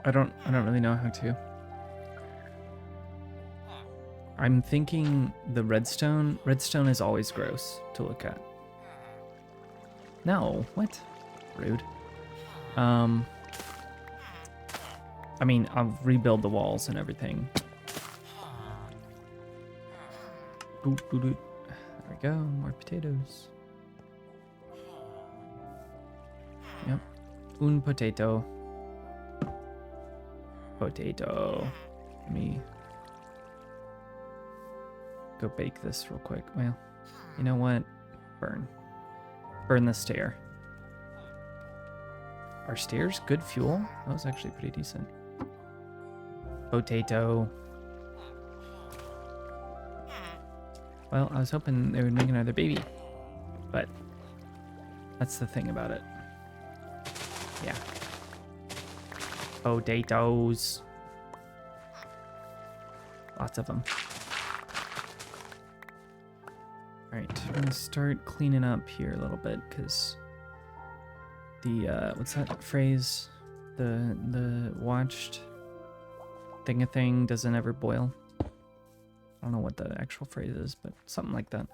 I don't really know how to. I'm thinking the redstone. Redstone is always gross to look at. No, what? Rude. I mean, I'll rebuild the walls and everything. There we go, more potatoes. Yep, un potato. Potato. Let me go bake this real quick. Well, you know what? Burn. Burn the stair. Are stairs good fuel? That was actually pretty decent. Potato. Well, I was hoping they would make another baby, but that's the thing about it. Yeah. Potatoes. Lots of them. Alright, I'm gonna start cleaning up here a little bit, because the, what's that phrase? The watched thing doesn't ever boil. I don't know what the actual phrase is, but something like that.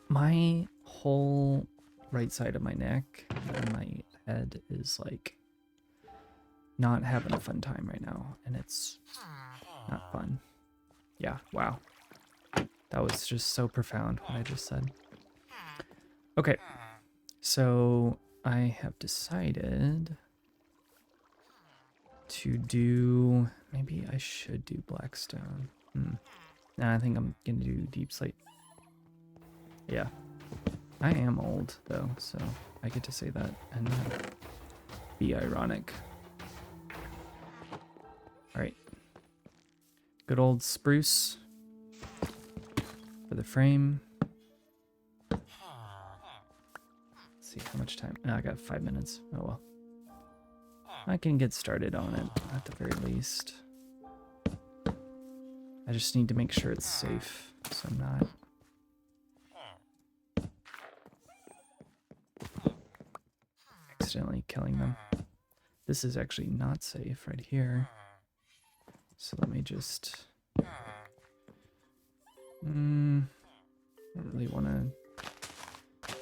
My whole right side of my neck and my head is like not having a fun time right now, and it's not fun. Yeah, wow. That was just so profound what I just said. Okay, so I have decided to do, maybe I should do blackstone. Nah, I think I'm gonna do deep slate. Yeah, I am old though, so I get to say that and not be ironic. Alright, good old spruce for the frame. Let's see how much time. Oh, I got 5 minutes. Oh well. I can get started on it at the very least. I just need to make sure it's safe, so I'm not accidentally killing them. This is actually not safe right here. So let me just... I don't really want to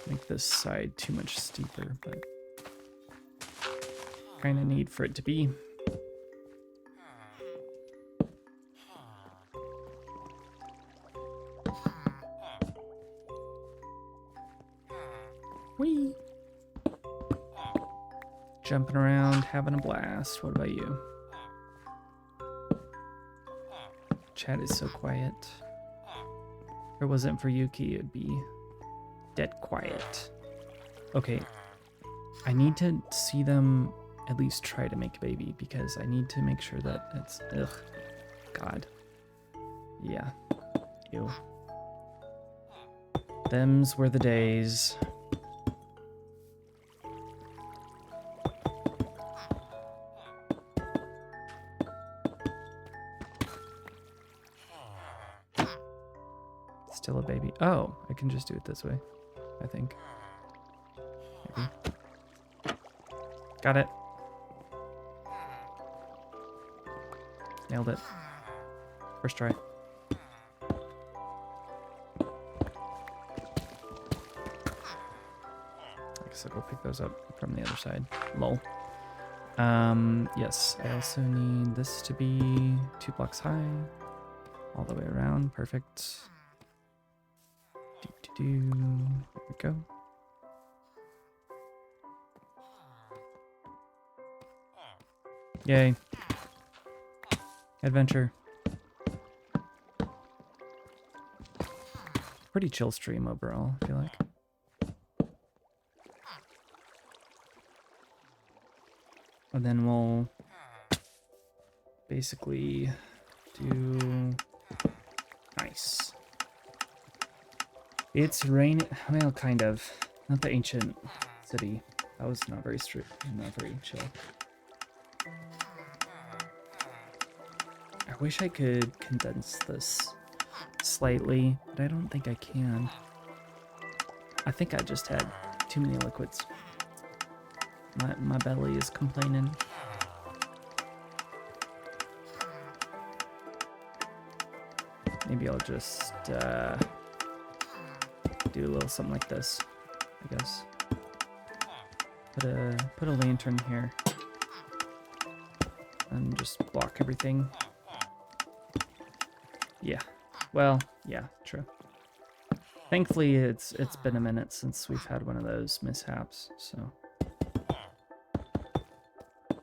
make this side too much steeper, but kind of need for it to be. Whee! Jumping around, having a blast. What about you? Chat is so quiet. If it wasn't for Yuki, it'd be dead quiet. Okay, I need to see them at least try to make a baby because I need to make sure that it's... Ugh. God. Yeah. Ew. Them's were the days. Still a baby. Oh, I can just do it this way, I think. Maybe. Got it. Nailed it. First try. I guess I'll go pick those up from the other side. Lol. Yes, I also need this to be 2 blocks high. All the way around. Perfect. There we go. Yay. Adventure. Pretty chill stream overall, I feel like. And then we'll basically do... Nice. It's raining, well, kind of. Not the ancient city. That was not very strict, not very chill. I wish I could condense this slightly, but I don't think I can. I think I just had too many liquids. My belly is complaining. Maybe I'll just do a little something like this, I guess. Put a lantern here and just block everything. Yeah. Well, yeah, true. Thankfully, it's been a minute since we've had one of those mishaps, so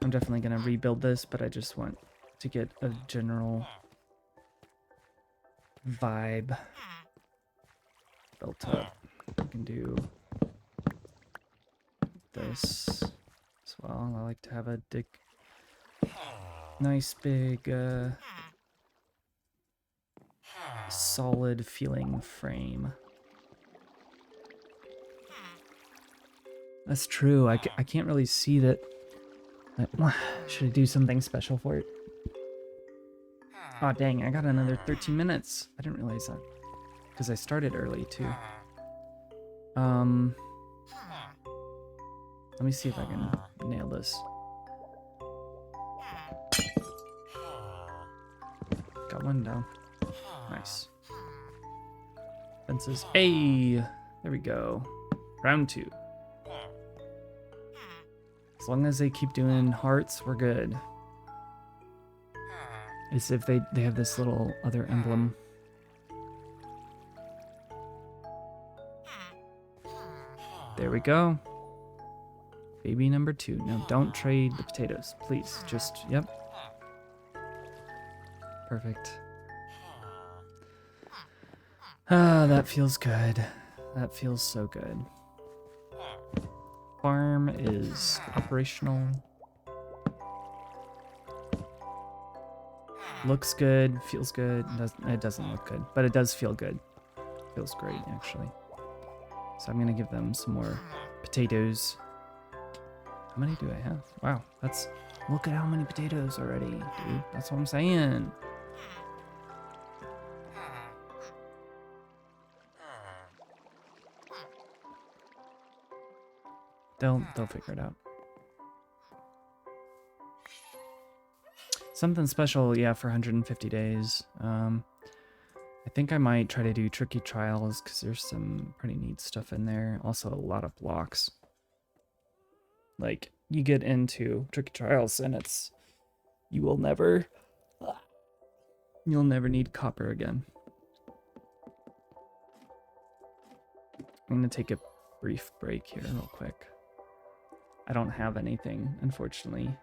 I'm definitely gonna rebuild this, but I just want to get a general vibe built up. I can do this as well. I like to have a nice big solid feeling frame. That's true. I can't really see that. Should I do something special for it? Oh dang, I got another 13 minutes. I didn't realize that. Because I started early too. Let me see if I can nail this. Got one down. Nice. Fences. Hey! There we go. Round 2. As long as they keep doing hearts, we're good. As if they have this little other emblem. There we go. Baby number 2. Now don't trade the potatoes, please. Just, yep. Perfect. Ah, that feels good. That feels so good. Farm is operational. Looks good, feels good. It doesn't look good, but it does feel good. Feels great, actually. So I'm gonna give them some more potatoes. How many do I have? Wow, that's Look at how many potatoes already, dude. That's what I'm saying. They'll figure it out. Something special, yeah, for 150 days. I think I might try to do tricky trials because there's some pretty neat stuff in there. Also, a lot of blocks. Like, you get into tricky trials and you'll never need copper again. I'm gonna take a brief break here real quick. I don't have anything, unfortunately.